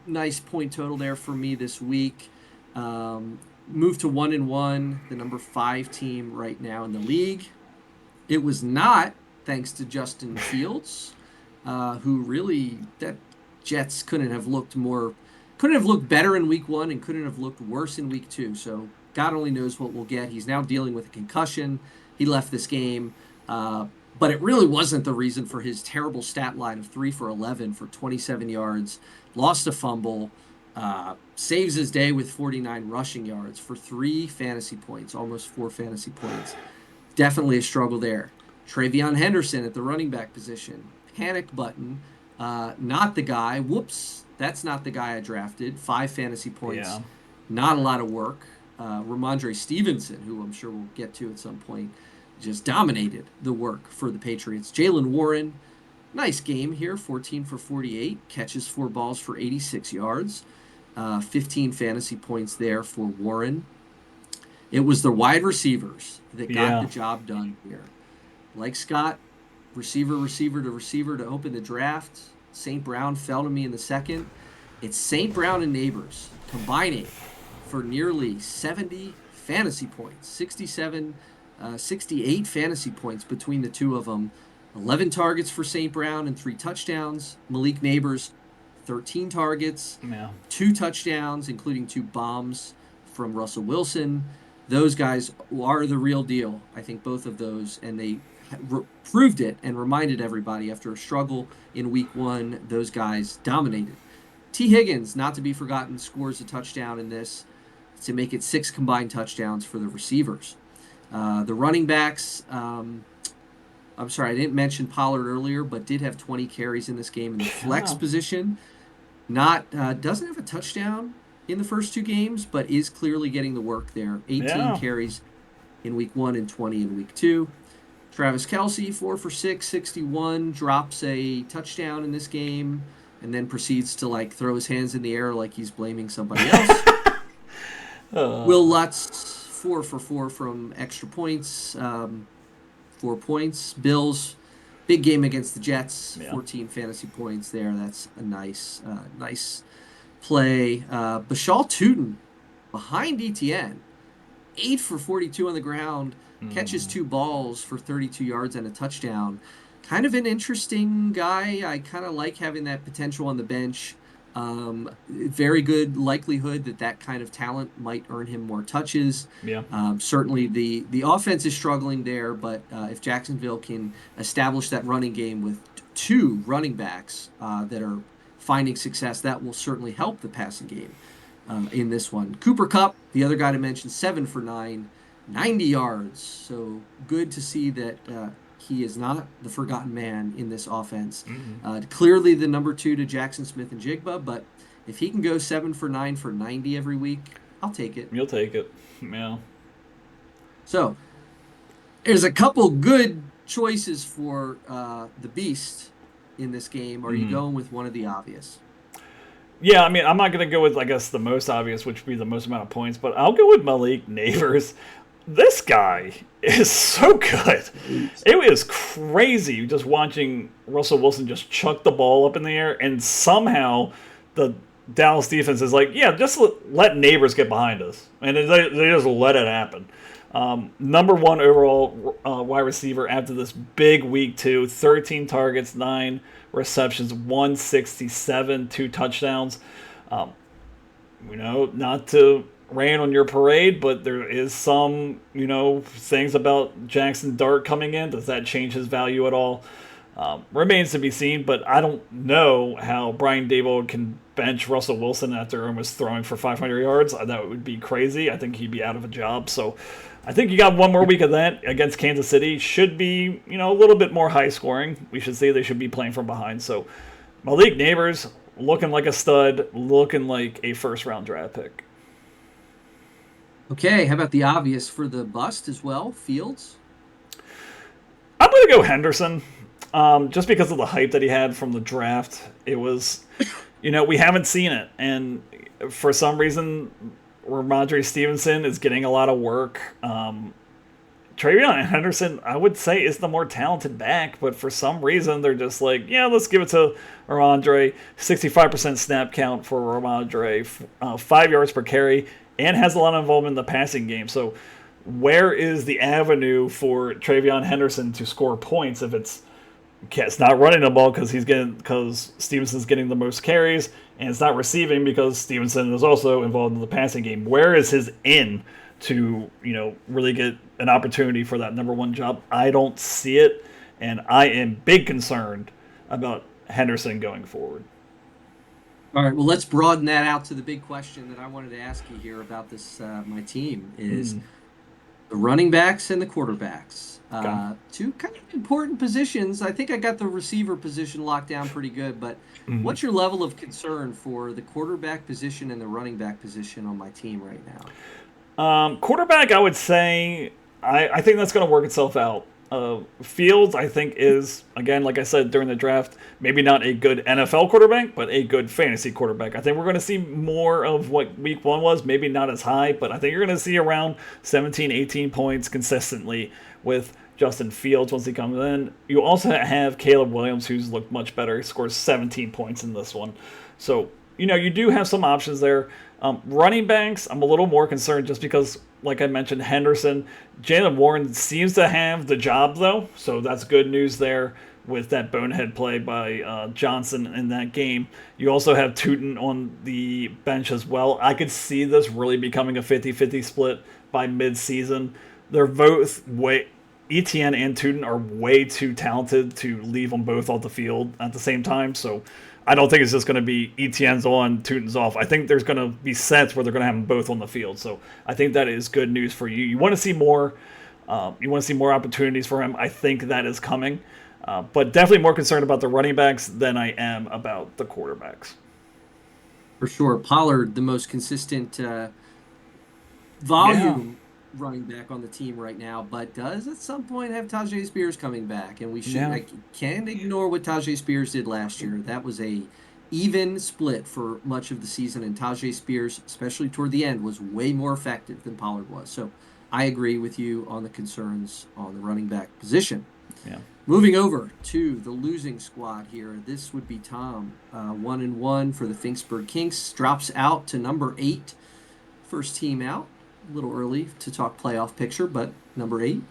Speaker 2: Nice point total there for me this week. Moved to 1-1, the number 5 team right now in the league. It was not thanks to Justin Fields, who really, that Jets couldn't have looked better in week 1 and couldn't have looked worse in week 2. So God only knows what we'll get. He's now dealing with a concussion. He left this game, but it really wasn't the reason for his terrible stat line of 3 for 11 for 27 yards, lost a fumble, saves his day with 49 rushing yards for 3 fantasy points, almost 4 fantasy points. Definitely a struggle there. Travion Henderson at the running back position. Panic button. Not the guy. Whoops. That's not the guy I drafted. 5 fantasy points.
Speaker 3: Yeah.
Speaker 2: Not a lot of work. Ramondre Stevenson, who I'm sure we'll get to at some point, just dominated the work for the Patriots. Jaylen Warren, nice game here. 14 for 48. Catches 4 balls for 86 yards. 15 fantasy points there for Warren. It was the wide receivers that got the job done here. Like Scott, receiver to open the draft. St. Brown fell to me in the second. It's St. Brown and Neighbors combining for nearly 70 fantasy points. 68 fantasy points between the two of them. 11 targets for St. Brown and 3 touchdowns. Malik Neighbors, 13 targets, 2 touchdowns, including 2 bombs from Russell Wilson. Those guys are the real deal, I think, both of those, and they proved it and reminded everybody after a struggle in week 1, those guys dominated. T. Higgins, not to be forgotten, scores a touchdown in this to make it 6 combined touchdowns for the receivers. The running backs, I'm sorry, I didn't mention Pollard earlier, but did have 20 carries in this game in the flex position. Doesn't have a touchdown in the first 2 games, but is clearly getting the work there. 18 carries in week 1 and 20 in week 2. Travis Kelce, 4 for 6, 61, drops a touchdown in this game, and then proceeds to throw his hands in the air like he's blaming somebody else. Will Lutz, 4 for 4 from extra points, 4 points. Bills, big game against the Jets, 14 fantasy points there. That's a nice play. Bashal Tootin behind ETN, 8 for 42 on the ground. catches 2 balls for 32 yards and a touchdown. Kind of an interesting guy. I kind of like having that potential on the bench. Very good likelihood that kind of talent might earn him more touches.
Speaker 3: Yeah.
Speaker 2: Certainly the offense is struggling there, but if Jacksonville can establish that running game with 2 running backs that are finding success, that will certainly help the passing game in this one. Cooper Kupp, the other guy to mention, 7 for 9, 90 yards. So good to see that he is not the forgotten man in this offense. Clearly the number 2 to Jackson Smith and Jigba, but if he can go 7 for 9 for 90 every week, I'll take it.
Speaker 3: You'll take it. Yeah.
Speaker 2: So there's a couple good choices for the Beast in this game. Are you going with one of the obvious?
Speaker 3: Yeah, I mean, I'm not going to go with, I guess, the most obvious, which would be the most amount of points, but I'll go with Malik Neighbors. This guy is so good. It was crazy just watching Russell Wilson just chuck the ball up in the air, and somehow the Dallas defense is like, yeah, just let Neighbors get behind us. And they just let it happen. Number 1 overall wide receiver after this big week 2, 13 targets, 9 receptions, 167, 2 touchdowns. Not to rain on your parade, but there is some, things about Jackson Dart coming in. Does that change his value at all? Remains to be seen, but I don't know how Brian Daboll can bench Russell Wilson after almost throwing for 500 yards. That would be crazy. I think he'd be out of a job. So I think you got one more week of that against Kansas City. Should be, a little bit more high scoring. We should say they should be playing from behind. So Malik Neighbors looking like a stud, looking like a first-round draft pick.
Speaker 2: Okay, how about the obvious for the bust as well, Fields?
Speaker 3: I'm going to go Henderson. Just because of the hype that he had from the draft. It was, we haven't seen it. And for some reason, Ramondre Stevenson is getting a lot of work. TreVeyon Henderson, I would say, is the more talented back. But for some reason, they're just like, yeah, let's give it to Ramondre. 65% snap count for Ramondre. 5 yards per carry. And has a lot of involvement in the passing game. So where is the avenue for TreVeyon Henderson to score points if it's not running the ball because Stevenson's getting the most carries, and it's not receiving because Stevenson is also involved in the passing game? Where is his in to really get an opportunity for that number 1 job? I don't see it, and I am big concerned about Henderson going forward.
Speaker 2: All right, well, let's broaden that out to the big question that I wanted to ask you here about this. My team is the running backs and the quarterbacks.
Speaker 3: Okay.
Speaker 2: 2 kind of important positions. I think I got the receiver position locked down pretty good, but what's your level of concern for the quarterback position and the running back position on my team right now?
Speaker 3: Quarterback, I would say, I think that's going to work itself out. Fields, I think, is, again, like I said during the draft, maybe not a good NFL quarterback, but a good fantasy quarterback. I think we're going to see more of what week 1 was, maybe not as high, but I think you're going to see around 17, 18 points consistently with Justin Fields once he comes in. You also have Caleb Williams, who's looked much better. He scores 17 points in this one. So, you do have some options there. Running backs, I'm a little more concerned just because, like I mentioned, Henderson. Jaylen Warren seems to have the job, though, so that's good news there with that bonehead play by Johnson in that game. You also have Tootin on the bench as well. I could see this really becoming a 50-50 split by mid-season. They're both Etienne and Tootin are way too talented to leave them both off the field at the same time, so I don't think it's just going to be Etienne's on, Tootin's off. I think there's going to be sets where they're going to have them both on the field. So I think that is good news for you. You want to see more. You want to see more opportunities for him. I think that is coming. But definitely more concerned about the running backs than I am about the quarterbacks.
Speaker 2: For sure. Pollard, the most consistent volume running back on the team right now, but does at some point have Tajay Spears coming back, and we can't ignore what Tajay Spears did last year. That was a even split for much of the season, and Tajay Spears, especially toward the end, was way more effective than Pollard was. So I agree with you on the concerns on the running back position.
Speaker 3: Yeah.
Speaker 2: Moving over to the losing squad here, this would be Tom. 1-1 for the Finksburg Kinks, drops out to number 8, first team out. a little early to talk playoff picture, but number 8.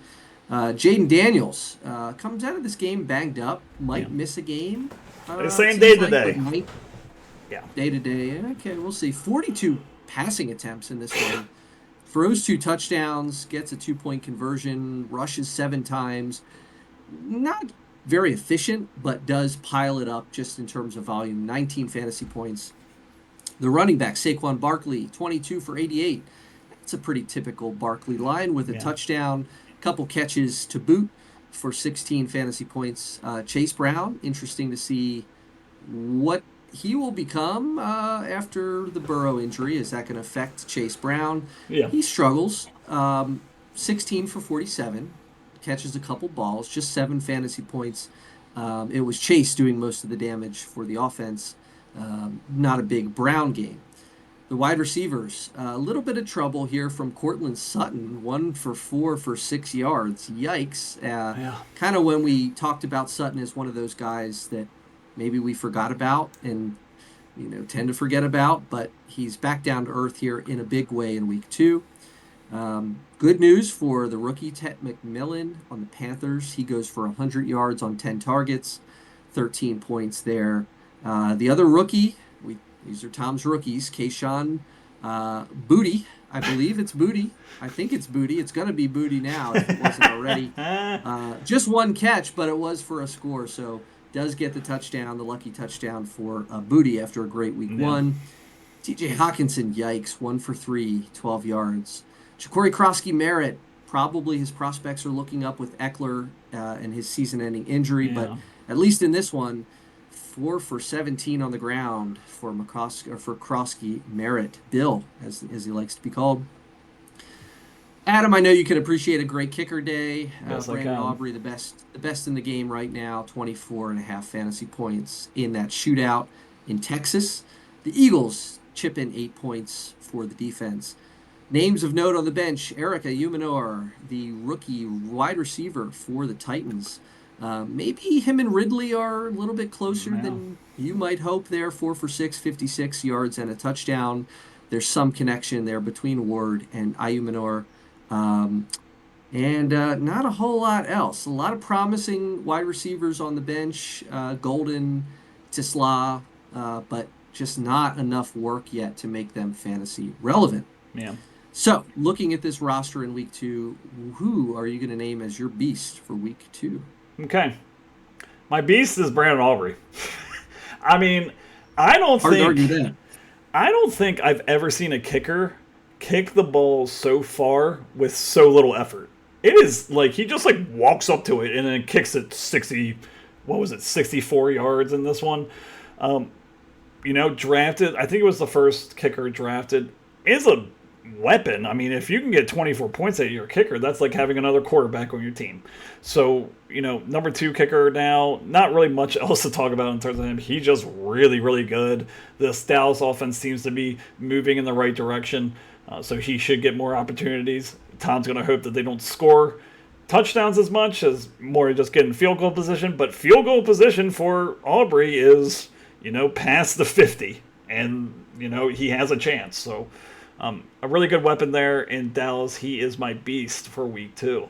Speaker 2: Jaden Daniels comes out of this game banged up,
Speaker 3: Yeah.
Speaker 2: might miss a game.
Speaker 3: They're
Speaker 2: It
Speaker 3: saying
Speaker 2: seems
Speaker 3: day to
Speaker 2: like, but
Speaker 3: day.
Speaker 2: might
Speaker 3: Yeah.
Speaker 2: day to day. Okay, we'll see. 42 passing attempts in this one. Throws 2 touchdowns, gets a 2-point conversion, rushes 7 times. Not very efficient, but does pile it up just in terms of volume. 19 fantasy points. The running back, Saquon Barkley, 22 for 88. That's a pretty typical Barkley line with a touchdown, couple catches to boot for 16 fantasy points. Chase Brown, interesting to see what he will become after the Burrow injury. Is that going to affect Chase Brown?
Speaker 3: Yeah.
Speaker 2: He struggles. 16 for 47, catches a couple balls, just 7 fantasy points. It was Chase doing most of the damage for the offense. Not a big Brown game. The wide receivers, a little bit of trouble here from Cortland Sutton, 1 for 4 for 6 yards. Yikes. Kind of when we talked about Sutton as one of those guys that maybe we forgot about and tend to forget about, but he's back down to earth here in a big way in week 2. Good news for the rookie Ted McMillan on the Panthers. He goes for 100 yards on 10 targets, 13 points there. The other rookie, these are Tom's rookies, Kayshawn Booty. I believe it's Booty. I think it's Booty. It's going to be Booty now if it wasn't already. Just 1 catch, but it was for a score, so does get the touchdown, the lucky touchdown for Booty after a great week 1. TJ Hawkinson, yikes, 1 for 3, 12 yards. Ja'Cory Krosky-Merritt, probably his prospects are looking up with Eckler and his season-ending injury, but at least in this one, 4 for 17 on the ground for Krosky-Merritt. Bill, as he likes to be called. Adam, I know you can appreciate a great kicker day. Brandon Aubrey, the best in the game right now, 24.5 fantasy points in that shootout in Texas. The Eagles chip in 8 points for the defense. Names of note on the bench, Erica Umenor, the rookie wide receiver for the Titans. Maybe him and Ridley are a little bit closer than you might hope there. 4 for 6, 56 yards and a touchdown. There's some connection there between Ward and Ayumanor. And not a whole lot else. A lot of promising wide receivers on the bench. Golden, Tisla, but just not enough work yet to make them fantasy relevant.
Speaker 3: Yeah.
Speaker 2: So, looking at this roster in week 2, who are you going to name as your beast for week 2?
Speaker 3: Okay. My beast is Brandon Aubrey. I mean, I don't think I've ever seen a kicker kick the ball so far with so little effort. It is like he just walks up to it and then kicks it 64 yards in this one. Drafted, I think it was the first kicker drafted, is a weapon. I mean, if you can get 24 points at your kicker, that's like having another quarterback on your team. So, number 2 kicker now, not really much else to talk about in terms of him. He's just really, really good. This Dallas offense seems to be moving in the right direction, so he should get more opportunities. Tom's going to hope that they don't score touchdowns as much as more just getting field goal position, but field goal position for Aubrey is, past the 50, and, he has a chance. So, a really good weapon there in Dallas. He is my beast for week 2.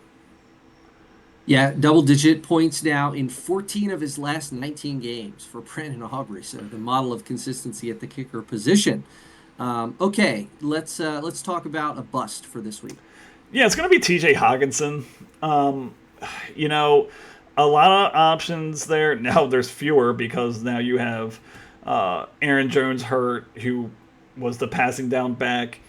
Speaker 2: Yeah, double-digit points now in 14 of his last 19 games for Brandon Aubrey. So the model of consistency at the kicker position. Okay, let's talk about a bust for this week.
Speaker 3: Yeah, it's going to be TJ Hawkinson. A lot of options there. Now there's fewer because now you have Aaron Jones hurt, who was the passing down back,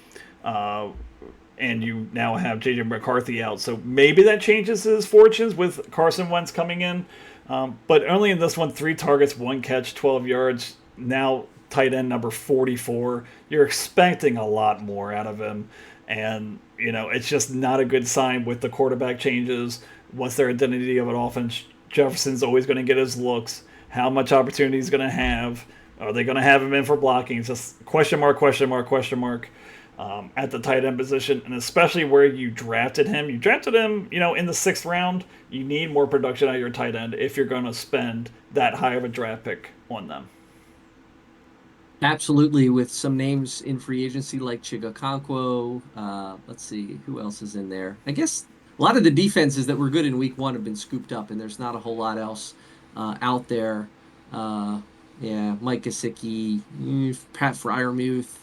Speaker 3: and you now have J.J. McCarthy out. So maybe that changes his fortunes with Carson Wentz coming in. But only in this one, 3 targets, 1 catch, 12 yards. Now tight end number 44. You're expecting a lot more out of him. And, it's just not a good sign with the quarterback changes. What's their identity of an offense? Jefferson's always going to get his looks. How much opportunity he's going to have? Are they going to have him in for blocking? It's just question mark at the tight end position, and especially where you drafted him. You drafted him, in the 6th round. You need more production out of your tight end if you're going to spend that high of a draft pick on them.
Speaker 2: Absolutely, with some names in free agency like Chigakonkwo. Let's see, who else is in there? I guess a lot of the defenses that were good in week one have been scooped up, and there's not a whole lot else out there. Uh, yeah, Mike Gesicki, Pat Fryermuth,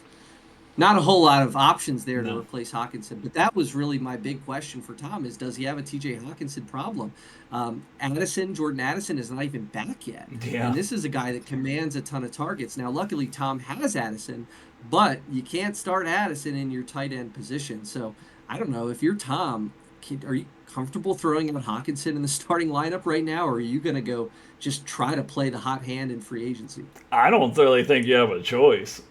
Speaker 2: not a whole lot of options there to
Speaker 3: No.
Speaker 2: replace Hawkinson. But that was really my big question for Tom is, does he have a TJ Hawkinson problem? Jordan Addison is not even back yet.
Speaker 3: Yeah.
Speaker 2: And this is a guy that commands a ton of targets. Now, luckily, Tom has Addison, but you can't start Addison in your tight end position. So I don't know if you're Tom, are you comfortable throwing out Hawkinson in the starting lineup right now? Or are you going to go just try to play the hot hand in free agency?
Speaker 3: I don't really think you have a choice.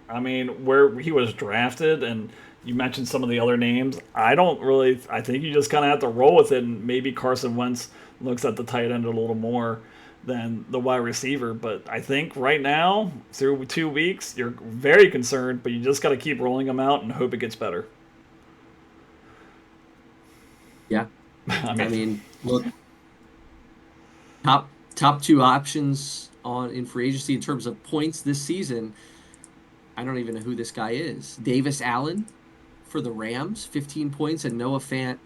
Speaker 3: I mean, where he was drafted, and you mentioned some of the other names, I think you just kind of have to roll with it, and maybe Carson Wentz looks at the tight end a little more than the wide receiver. But I think right now, through 2 weeks, you're very concerned, but you just got to keep rolling them out and hope it gets better.
Speaker 2: Yeah.
Speaker 3: I
Speaker 2: I
Speaker 3: mean,
Speaker 2: mean, look, top two options on in free agency in terms of points this season. I don't even know who this guy is. Davis Allen for the Rams, 15 points, and Noah Fant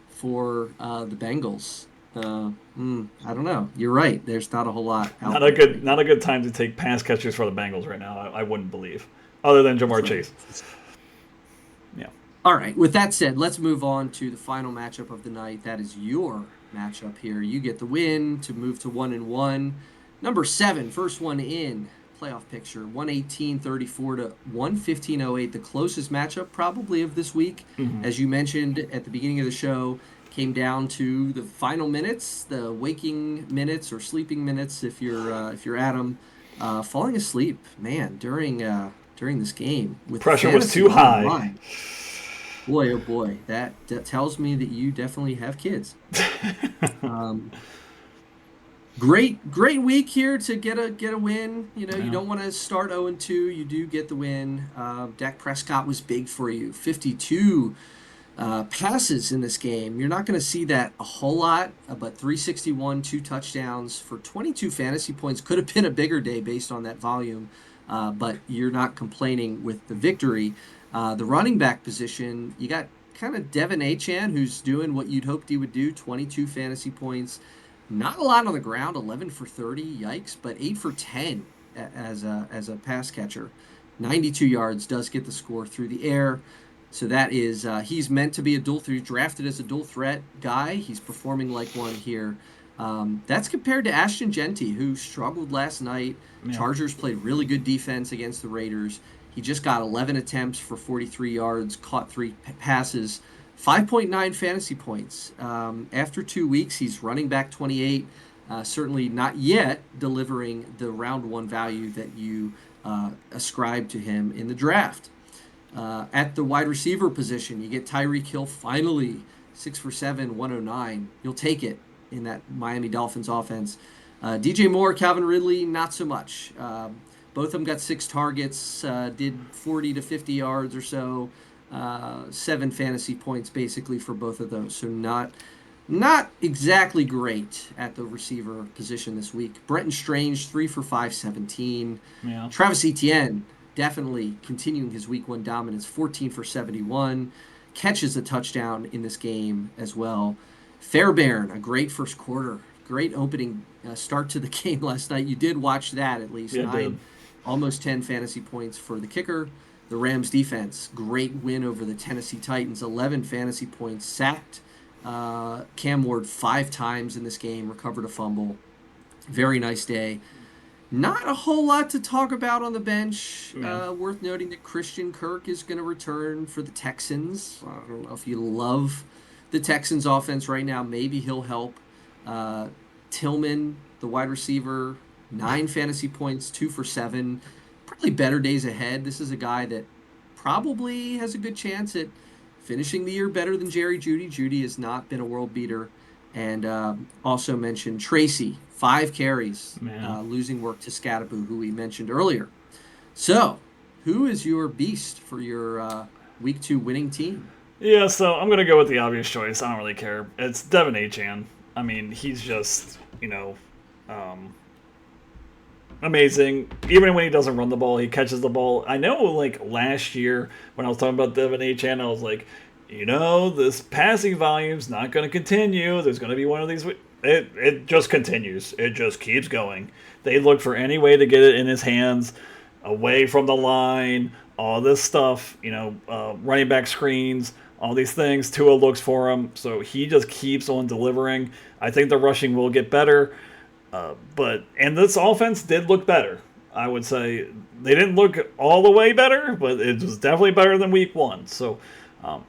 Speaker 2: for the Bengals. I don't know. You're right. There's not a whole lot out there right
Speaker 3: not
Speaker 2: now.
Speaker 3: a good time to take pass catchers for the Bengals right now. I wouldn't believe, other than
Speaker 2: That's
Speaker 3: Jamar
Speaker 2: right.
Speaker 3: Chase. Yeah.
Speaker 2: All right. With that said, let's move on to the final matchup of the night. That is your matchup here. You get the win to move to 1-1. Number 7, first one in playoff picture, 118-34 to 115-08. The closest matchup probably of this week,
Speaker 3: Hmm.
Speaker 2: as you mentioned at the beginning of the show, came down to the final minutes, the waking minutes or sleeping minutes if you're Adam, falling asleep, man, during this game with
Speaker 3: Pressure was
Speaker 2: fantasy
Speaker 3: too
Speaker 2: on the
Speaker 3: high.
Speaker 2: line. Boy, oh boy, that tells me that you definitely have kids. Um, great week here to get a win. You know, you
Speaker 3: Yeah.
Speaker 2: don't want to start 0-2. You do get the win. Dak Prescott was big for you. 52 passes in this game. You're not going to see that a whole lot, but 361, 2 touchdowns for 22 fantasy points could have been a bigger day based on that volume. But you're not complaining with the victory. The running back position, you got kind of Devin Achan, who's doing what you'd hoped he would do, 22 fantasy points. Not a lot on the ground, 11 for 30, yikes, but 8 for 10 as a pass catcher. 92 yards, does get the score through the air. So that is, he's meant to be a dual threat, drafted as a dual threat guy. He's performing like one here. That's compared to Ashton Genty, who struggled last night.
Speaker 3: Yeah.
Speaker 2: Chargers played really good defense against the Raiders. He just got 11 attempts for 43 yards, caught 3 passes, 5.9 fantasy points. After 2 weeks, he's running back 28. Certainly not yet delivering the round one value that you ascribed to him in the draft. At the wide receiver position, you get Tyreek Hill finally 6 for 7, 109. You'll take it in that Miami Dolphins offense. DJ Moore, Calvin Ridley, not so much. Both of them got 6 targets, did 40 to 50 yards or so, 7 fantasy points basically for both of those. So not exactly great at the receiver position this week. Brenton Strange, 3 for 5, 17.
Speaker 3: Yeah.
Speaker 2: Travis Etienne, definitely continuing his week one dominance, 14 for 71. Catches a touchdown in this game as well. Fairbairn, a great first quarter. Great opening start to the game last night. You did watch that at least.
Speaker 3: Yeah, it did.
Speaker 2: Almost 10 fantasy points for the kicker. The Rams defense, great win over the Tennessee Titans, 11 fantasy points, sacked Cam Ward 5 times in this game, recovered a fumble. Very nice day. Not a whole lot to talk about on the bench.
Speaker 3: Yeah.
Speaker 2: Worth noting that Christian Kirk is going to return for the Texans. I don't know if you love the Texans offense right now. Maybe he'll help. Tillman, the wide receiver, 9 fantasy points, 2 for 7. Probably better days ahead. This is a guy that probably has a good chance at finishing the year better than Jerry Jeudy. Jeudy has not been a world beater. And also mentioned Tracy, 5 carries,
Speaker 3: Yeah.
Speaker 2: losing work to Scadaboo, who we mentioned earlier. So, who is your beast for your week 2 winning team?
Speaker 3: Yeah, so I'm going to go with the obvious choice. I don't really care. It's Devin Achan. I mean, he's just, um, amazing. Even when he doesn't run the ball, he catches the ball. I know, like last year when I was talking about Devin Achane, I was like, this passing volume's not going to continue. There's going to be one of these. It just continues. It just keeps going. They look for any way to get it in his hands, away from the line, all this stuff. Running back screens, all these things. Tua looks for him, so he just keeps on delivering. I think the rushing will get better. And this offense did look better. I would say they didn't look all the way better, but it was definitely better than week one. So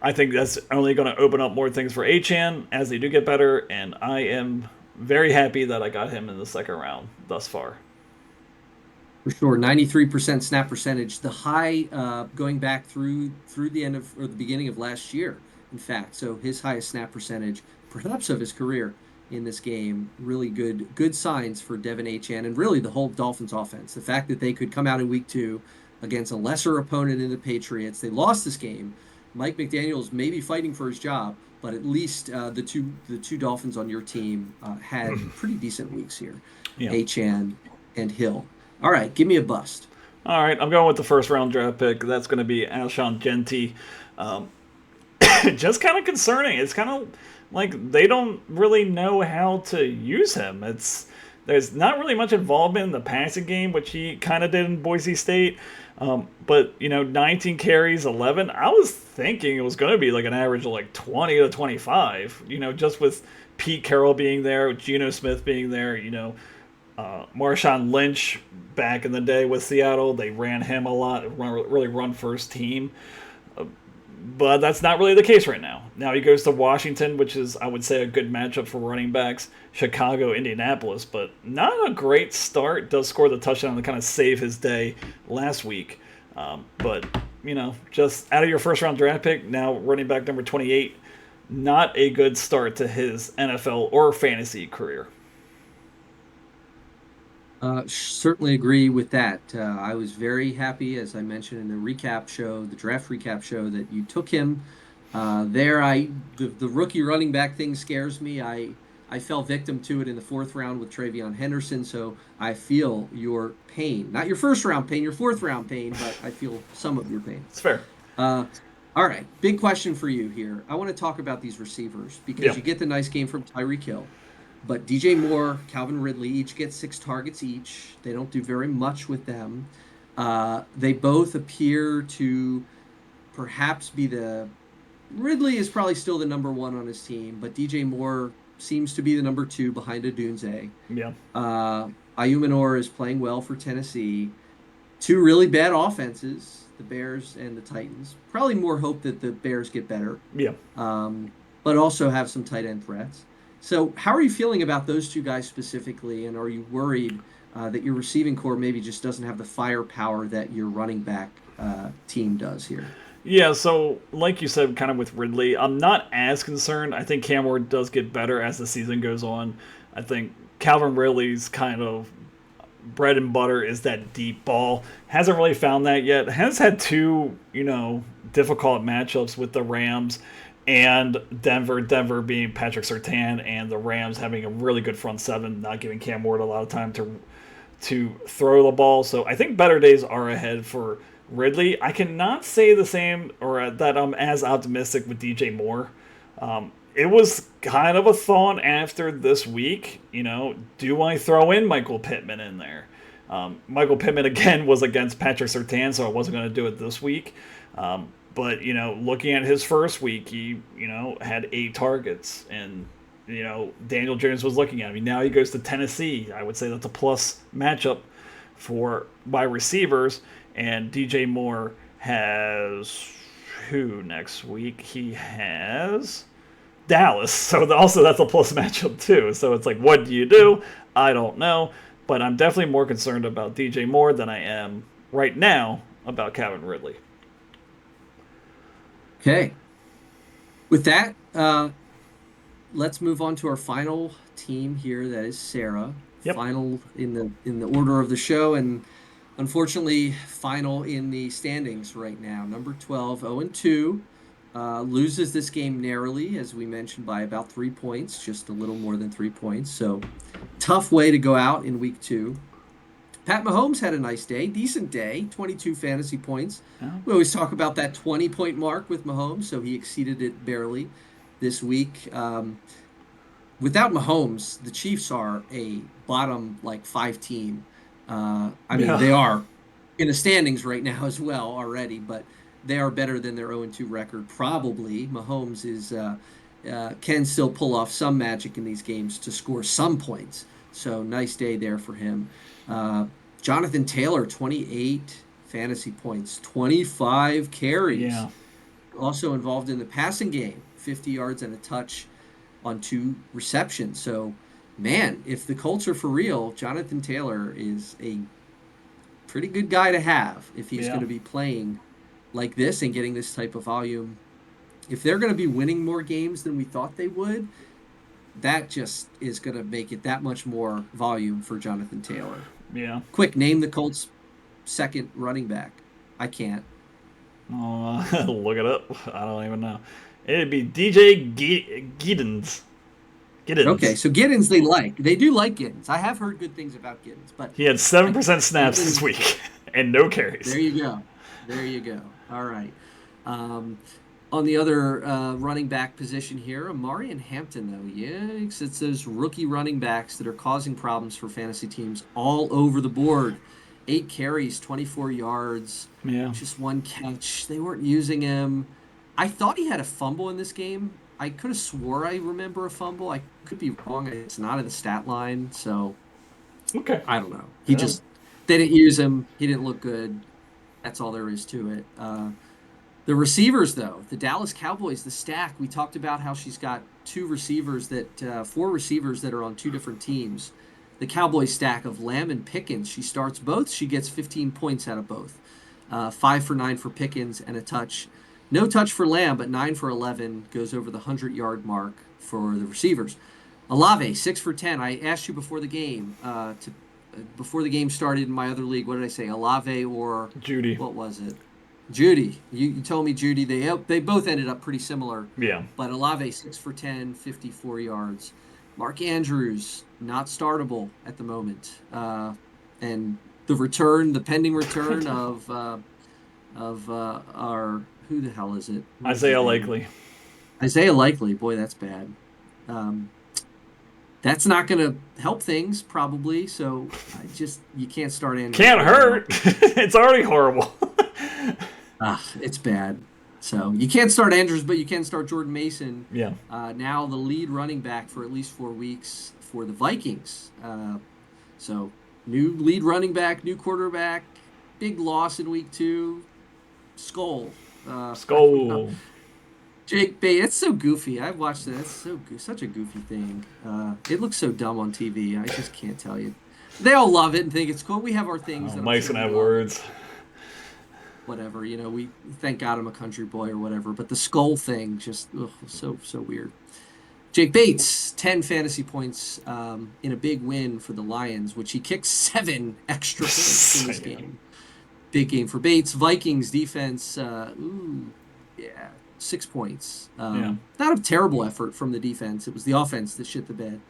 Speaker 3: I think that's only going to open up more things for Achane as they do get better, and I am very happy that I got him in the second round thus far.
Speaker 2: For sure, 93% snap percentage, the high going back through the end of or the beginning of last year. In fact, so his highest snap percentage, perhaps of his career in this game. Really good signs for Devin Achane and really the whole Dolphins offense. The fact that they could come out in week 2 against a lesser opponent in the Patriots. They lost this game. Mike McDaniels may be fighting for his job, but at least the two Dolphins on your team had pretty decent weeks here. Yeah. Achane and Hill. All right, give me a bust.
Speaker 3: All right, I'm going with the first round draft pick. That's going to be Alshon Jeudy. Just kind of concerning. It's kind of like they don't really know how to use him. There's not really much involvement in the passing game, which he kind of did in Boise State. But 19 carries, 11. I was thinking it was going to be like an average of like 20 to 25. Just with Pete Carroll being there, with Geno Smith being there. Marshawn Lynch back in the day with Seattle, they ran him a lot. Really run first team. But that's not really the case right now. Now he goes to Washington, which is, I would say, a good matchup for running backs. Chicago, Indianapolis, but not a great start. Does score the touchdown to kind of save his day last week. But, just out of your first-round draft pick, now running back number 28, not a good start to his NFL or fantasy career.
Speaker 2: Certainly agree with that. I was very happy, as I mentioned in the draft recap show, that you took him there. The rookie running back thing scares me. I fell victim to it in the 4th round with Travion Henderson, so I feel your pain. Not your first round pain, your 4th round pain, but I feel some of your pain.
Speaker 3: It's fair.
Speaker 2: All right, big question for you here. I want to talk about these receivers because you get the nice game from Tyreek Hill. But DJ Moore, Calvin Ridley, each get 6 targets each. They don't do very much with them. They both appear to perhaps be Ridley is probably still the number 1 on his team, but DJ Moore seems to be the number 2 behind Odunze.
Speaker 3: Yeah.
Speaker 2: Ayumanor is playing well for Tennessee. 2 really bad offenses, the Bears and the Titans. Probably more hope that the Bears get better.
Speaker 3: Yeah.
Speaker 2: But also have some tight end threats. So how are you feeling about those 2 guys specifically, and are you worried that your receiving core maybe just doesn't have the firepower that your running back team does here?
Speaker 3: Yeah, so like you said, kind of with Ridley, I'm not as concerned. I think Cam Ward does get better as the season goes on. I think Calvin Ridley's kind of bread and butter is that deep ball. Hasn't really found that yet. Has had 2, difficult matchups with the Rams and Denver being Patrick Surtain, and the Rams having a really good front 7, not giving Cam Ward a lot of time to throw the ball. So I think better days are ahead for Ridley. I cannot say the same or that I'm as optimistic with DJ Moore. It was kind of a thought after this week, do I throw in Michael Pittman in there? Michael Pittman, again, was against Patrick Surtain, so I wasn't going to do it this week. But, looking at his first week, he, had 8 targets. And, Daniel Jones was looking at him. Now he goes to Tennessee. I would say that's a plus matchup for wide receivers. And DJ Moore has who next week? He has Dallas. So also that's a plus matchup too. So it's like, what do you do? I don't know. But I'm definitely more concerned about DJ Moore than I am right now about Calvin Ridley.
Speaker 2: Okay. With that, let's move on to our final team here. That is Sarah.
Speaker 3: Yep.
Speaker 2: Final in the order of the show, and unfortunately, final in the standings right now. Number 12, 0-2, loses this game narrowly, as we mentioned, by about 3 points, just a little more than 3 points. So, tough way to go out in week 2. Pat Mahomes had a nice day, decent day, 22 fantasy points.
Speaker 3: Yeah.
Speaker 2: We always talk about that 20-point mark with Mahomes, so he exceeded it barely this week. Without Mahomes, the Chiefs are a bottom like 5 team. I mean, they
Speaker 3: Yeah.
Speaker 2: are in the standings right now as well already, but they are better than their 0-2 record. Probably Mahomes is can still pull off some magic in these games to score some points. So nice day there for him. Uh, Jonathan Taylor, 28 fantasy points, 25 carries.
Speaker 3: Yeah.
Speaker 2: Also involved in the passing game, 50 yards and a touch on 2 receptions. So, man, if the Colts are for real, Jonathan Taylor is a pretty good guy to have if he's going
Speaker 3: Yeah.
Speaker 2: to be playing like this and getting this type of volume. If they're going to be winning more games than we thought they would, that just is going to make it that much more volume for Jonathan Taylor.
Speaker 3: Yeah.
Speaker 2: Quick, name the Colts' second running back. I can't.
Speaker 3: Look it up. I don't even know. It'd be DJ Giddens.
Speaker 2: Okay,
Speaker 3: Giddens.
Speaker 2: so Giddens they like. They do like Giddens. I have heard good things about Giddens, but
Speaker 3: He had
Speaker 2: I
Speaker 3: 7% snaps this
Speaker 2: Giddens,
Speaker 3: week and no carries.
Speaker 2: there you go. There you go. All right. Um, on the other running back position here, Amari and Hampton, though. Yikes. It's those rookie running backs that are causing problems for fantasy teams all over the board. 8 carries, 24 yards,
Speaker 3: Yeah.
Speaker 2: just 1 catch. They weren't using him. I thought he had a fumble in this game. I could have swore I remember a fumble. I could be wrong. It's not in the stat line, so
Speaker 3: Okay.
Speaker 2: I don't know.
Speaker 3: Yeah.
Speaker 2: They didn't use him. He didn't look good. That's all there is to it. The receivers, though, the Dallas Cowboys, the stack. We talked about how she's got 4 receivers that are on 2 different teams. The Cowboys stack of Lamb and Pickens. She starts both. She gets 15 points out of both. 5 for 9 for Pickens and a touch. No touch for Lamb, but 9 for 11 goes over the 100-yard mark for the receivers. Olave, 6 for 10. I asked you before the game before the game started in my other league. What did I say? Olave or
Speaker 3: Judy.
Speaker 2: what was it? Judy. You told me Judy. They both ended up pretty similar.
Speaker 3: Yeah.
Speaker 2: But Olave, 6 for 10, 54 yards. Mark Andrews, not startable at the moment. And the pending return of our, who the hell is it?
Speaker 3: Isaiah Likely.
Speaker 2: Isaiah Likely. Boy, that's bad. That's not going to help things, probably. So you can't start Andrews.
Speaker 3: Can't hurt. It's already horrible.
Speaker 2: It's bad. So you can't start Andrews, but you can start Jordan Mason.
Speaker 3: Yeah.
Speaker 2: Now the lead running back for at least 4 weeks for the Vikings. So new lead running back, new quarterback, big loss in week 2. Skull.
Speaker 3: Skull.
Speaker 2: Jake Bay, it's so goofy. I've watched it. It's such a goofy thing. It looks so dumb on TV. I just can't tell you. They all love it and think it's cool. We have our things.
Speaker 3: Oh, Mike's gonna have words.
Speaker 2: Whatever, we thank God I'm a country boy or whatever. But the skull thing, just so weird. Jake Bates, 10 fantasy points in a big win for the Lions, which he kicked 7 extra points in this game. Big game for Bates. Vikings defense, 6 points. Not a terrible effort from the defense. It was the offense that shit the bed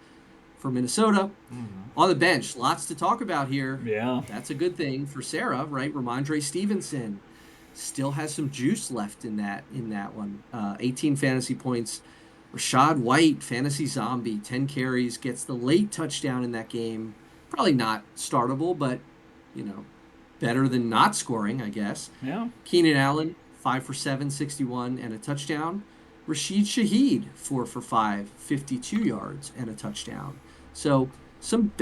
Speaker 2: for Minnesota. Mm-hmm. On the bench, lots to talk about here.
Speaker 3: Yeah.
Speaker 2: That's a good thing for Sarah, right? Ramondre Stevenson still has some juice left in that one. 18 fantasy points. Rashad White, fantasy zombie, 10 carries, gets the late touchdown in that game. Probably not startable, but, better than not scoring, I guess.
Speaker 3: Yeah.
Speaker 2: Keenan Allen, 5 for 7, 61, and a touchdown. Rashid Shaheed, 4 for 5, 52 yards, and a touchdown. So some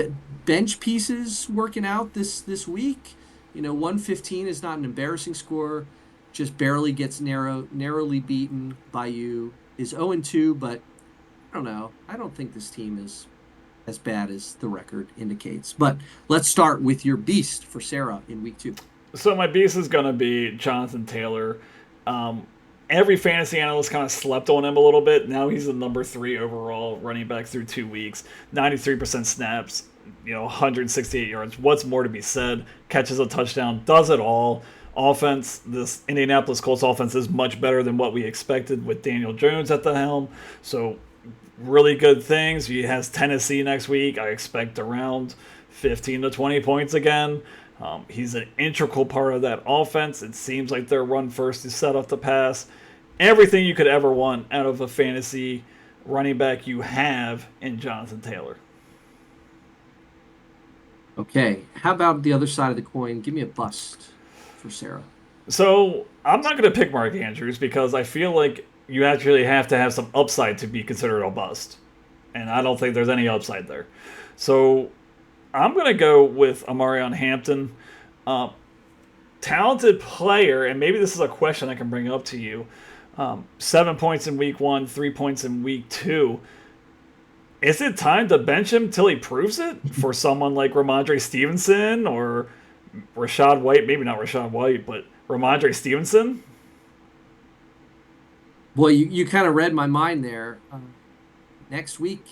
Speaker 2: bench pieces working out this week. 115 is not an embarrassing score. Just barely gets narrowly beaten by you. Is 0-2, but I don't know. I don't think this team is as bad as the record indicates. But let's start with your beast for Sarah in week 2.
Speaker 3: So my beast is going to be Jonathan Taylor. Every fantasy analyst kind of slept on him a little bit. Now he's the number 3 overall running back through 2 weeks. 93% snaps, 168 yards. What's more to be said? Catches a touchdown, does it all. Offense, this Indianapolis Colts offense is much better than what we expected with Daniel Jones at the helm. So really good things. He has Tennessee next week. I expect around 15 to 20 points again. He's an integral part of that offense. It seems like their run first is set up to pass. Everything you could ever want out of a fantasy running back you have in Jonathan Taylor.
Speaker 2: Okay, how about the other side of the coin? Give me a bust for Sarah.
Speaker 3: So I'm not going to pick Mark Andrews because I feel like you actually have to have some upside to be considered a bust. And I don't think there's any upside there. So I'm going to go with Amarion Hampton. Talented player, and maybe this is a question I can bring up to you. 7 points in week 1, 3 points in week 2. Is it time to bench him till he proves it for someone like Ramondre Stevenson or Rachaad White? Maybe not Rachaad White, but Ramondre Stevenson?
Speaker 2: Well, you kind of read my mind there. Next week,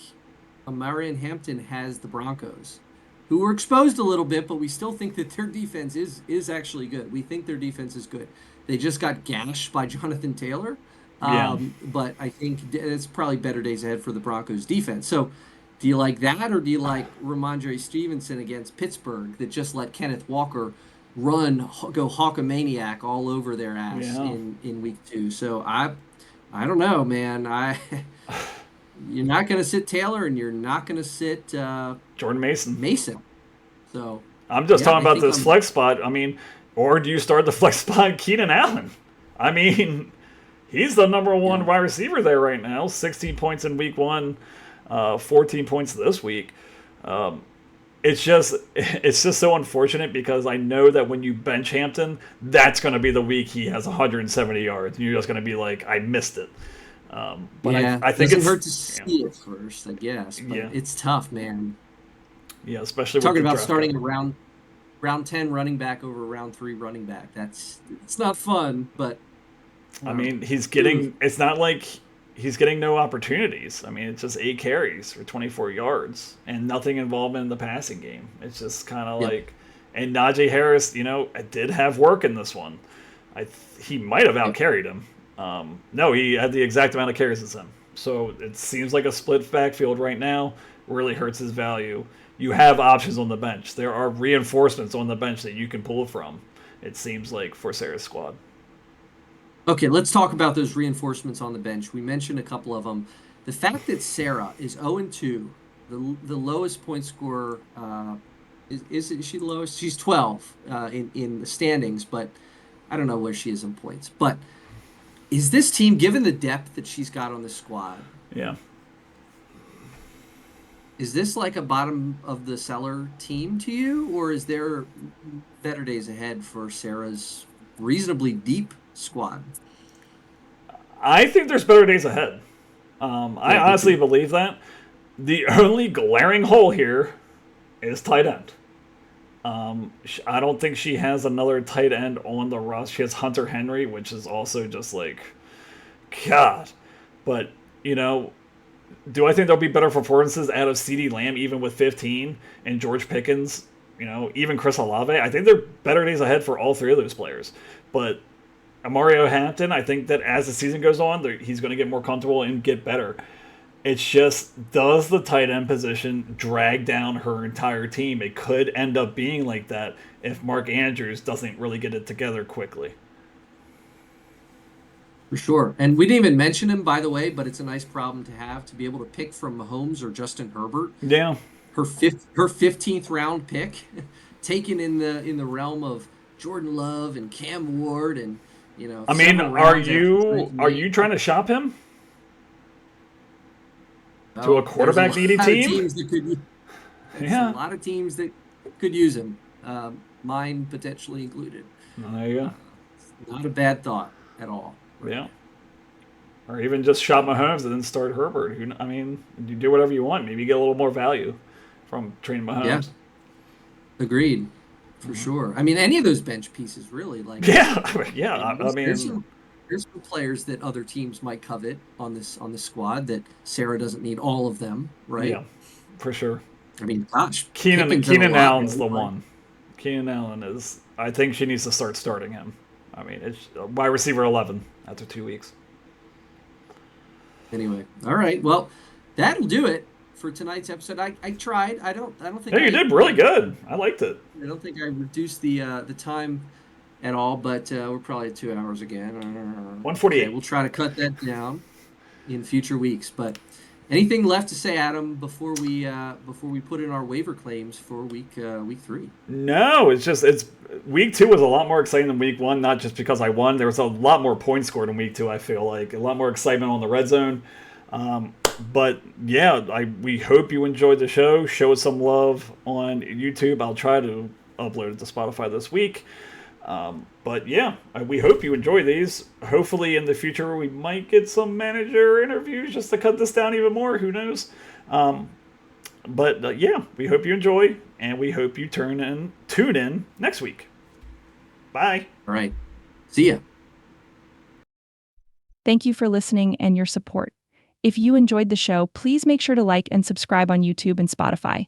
Speaker 2: Amarion Hampton has the Broncos, who were exposed a little bit, but we still think that their defense is actually good. We think their defense is good. They just got gashed by Jonathan Taylor.
Speaker 3: Yeah.
Speaker 2: But I think it's probably better days ahead for the Broncos defense. So do you like that, or do you like Ramondre Stevenson against Pittsburgh that just let Kenneth Walker go Hawkamaniac all over their ass
Speaker 3: Yeah.
Speaker 2: in week 2? So I don't know, man. You're not going to sit Taylor, and you're not going to sit
Speaker 3: Jordan Mason.
Speaker 2: So
Speaker 3: I'm just talking about this
Speaker 2: I'm
Speaker 3: flex spot. I mean, or do you start the flex spot Keenan Allen? I mean, he's the number one wide receiver there right now. 16 points in week 1, 14 points this week. It's just so unfortunate because I know that when you bench Hampton, that's going to be the week he has 170 yards, and you're just going to be like, I missed it. But I think
Speaker 2: doesn't
Speaker 3: it's
Speaker 2: hurt to see it first, I guess. But it's tough, man.
Speaker 3: Yeah, especially
Speaker 2: Talking
Speaker 3: with
Speaker 2: about starting a round 10 running back over round 3 running back. It's not fun, but
Speaker 3: I mean, he's getting. It's not like he's getting no opportunities. I mean, it's just 8 carries for 24 yards and nothing involvement in the passing game. It's just kind of like, and Najee Harris, did have work in this one. He might have outcarried him. No, he had the exact amount of carries as him. So it seems like a split backfield right now. Really hurts his value. You have options on the bench. There are reinforcements on the bench that you can pull from. It seems like for Sarah's squad.
Speaker 2: Okay, let's talk about those reinforcements on the bench. We mentioned a couple of them. The fact that Sarah is 0-2, the lowest point scorer, is she the lowest? She's 12 in the standings, but I don't know where she is in points. But is this team, given the depth that she's got on the squad,
Speaker 3: Yeah.
Speaker 2: is this like a bottom of the cellar team to you, or is there better days ahead for Sarah's reasonably deep squad?
Speaker 3: I think there's better days ahead. I honestly believe that. The only glaring hole here is tight end. I don't think she has another tight end on the roster. She has Hunter Henry, which is also just like, God. But, do I think there'll be better performances out of CeeDee Lamb even with 15 and George Pickens, even Chris Olave? I think there are better days ahead for all 3 of those players. But Amarion Hampton, I think that as the season goes on, he's going to get more comfortable and get better. It's just, does the tight end position drag down her entire team? It could end up being like that if Mark Andrews doesn't really get it together quickly.
Speaker 2: For sure. And we didn't even mention him, by the way, but it's a nice problem to have, to be able to pick from Mahomes or Justin Herbert.
Speaker 3: Yeah.
Speaker 2: Her 15th round pick, taken in the realm of Jordan Love and Cam Ward and
Speaker 3: I mean, are you trying to shop him to a quarterback needy team?
Speaker 2: A lot of teams that could use him, mine potentially included.
Speaker 3: There you go.
Speaker 2: Not a bad thought at all.
Speaker 3: Yeah. Or even just shop Mahomes and then start Herbert. I mean, you do whatever you want. Maybe you get a little more value from training Mahomes.
Speaker 2: Yeah. Agreed. For sure. I mean, any of those bench pieces, really.
Speaker 3: There's
Speaker 2: some players that other teams might covet on the squad that Sarah doesn't need all of them, right?
Speaker 3: Yeah, for sure.
Speaker 2: I mean, gosh,
Speaker 3: Keenan Allen's the one. Keenan Allen is. I think she needs to start starting him. I mean, it's wide receiver 11 after 2 weeks.
Speaker 2: Anyway, all right. Well, that'll do it for tonight's episode. I tried. I don't think
Speaker 3: Yeah, you did really good. I liked it.
Speaker 2: I don't think I reduced the time at all, but we're probably at 2 hours again.
Speaker 3: 148.
Speaker 2: Okay, we'll try to cut that down in future weeks. But anything left to say, Adam, before we put in our waiver claims for week 3?
Speaker 3: No, it's week 2 was a lot more exciting than week 1, not just because I won. There was a lot more points scored in week 2. I feel like a lot more excitement on the red zone. But yeah, we hope you enjoyed the show. Show us some love on YouTube. I'll try to upload it to Spotify this week. But yeah, we hope you enjoy these. Hopefully in the future we might get some manager interviews just to cut this down even more. Who knows? But yeah, we hope you enjoy, and we hope you tune in next week. Bye.
Speaker 2: All right. See ya.
Speaker 1: Thank you for listening and your support. If you enjoyed the show, please make sure to like and subscribe on YouTube and Spotify.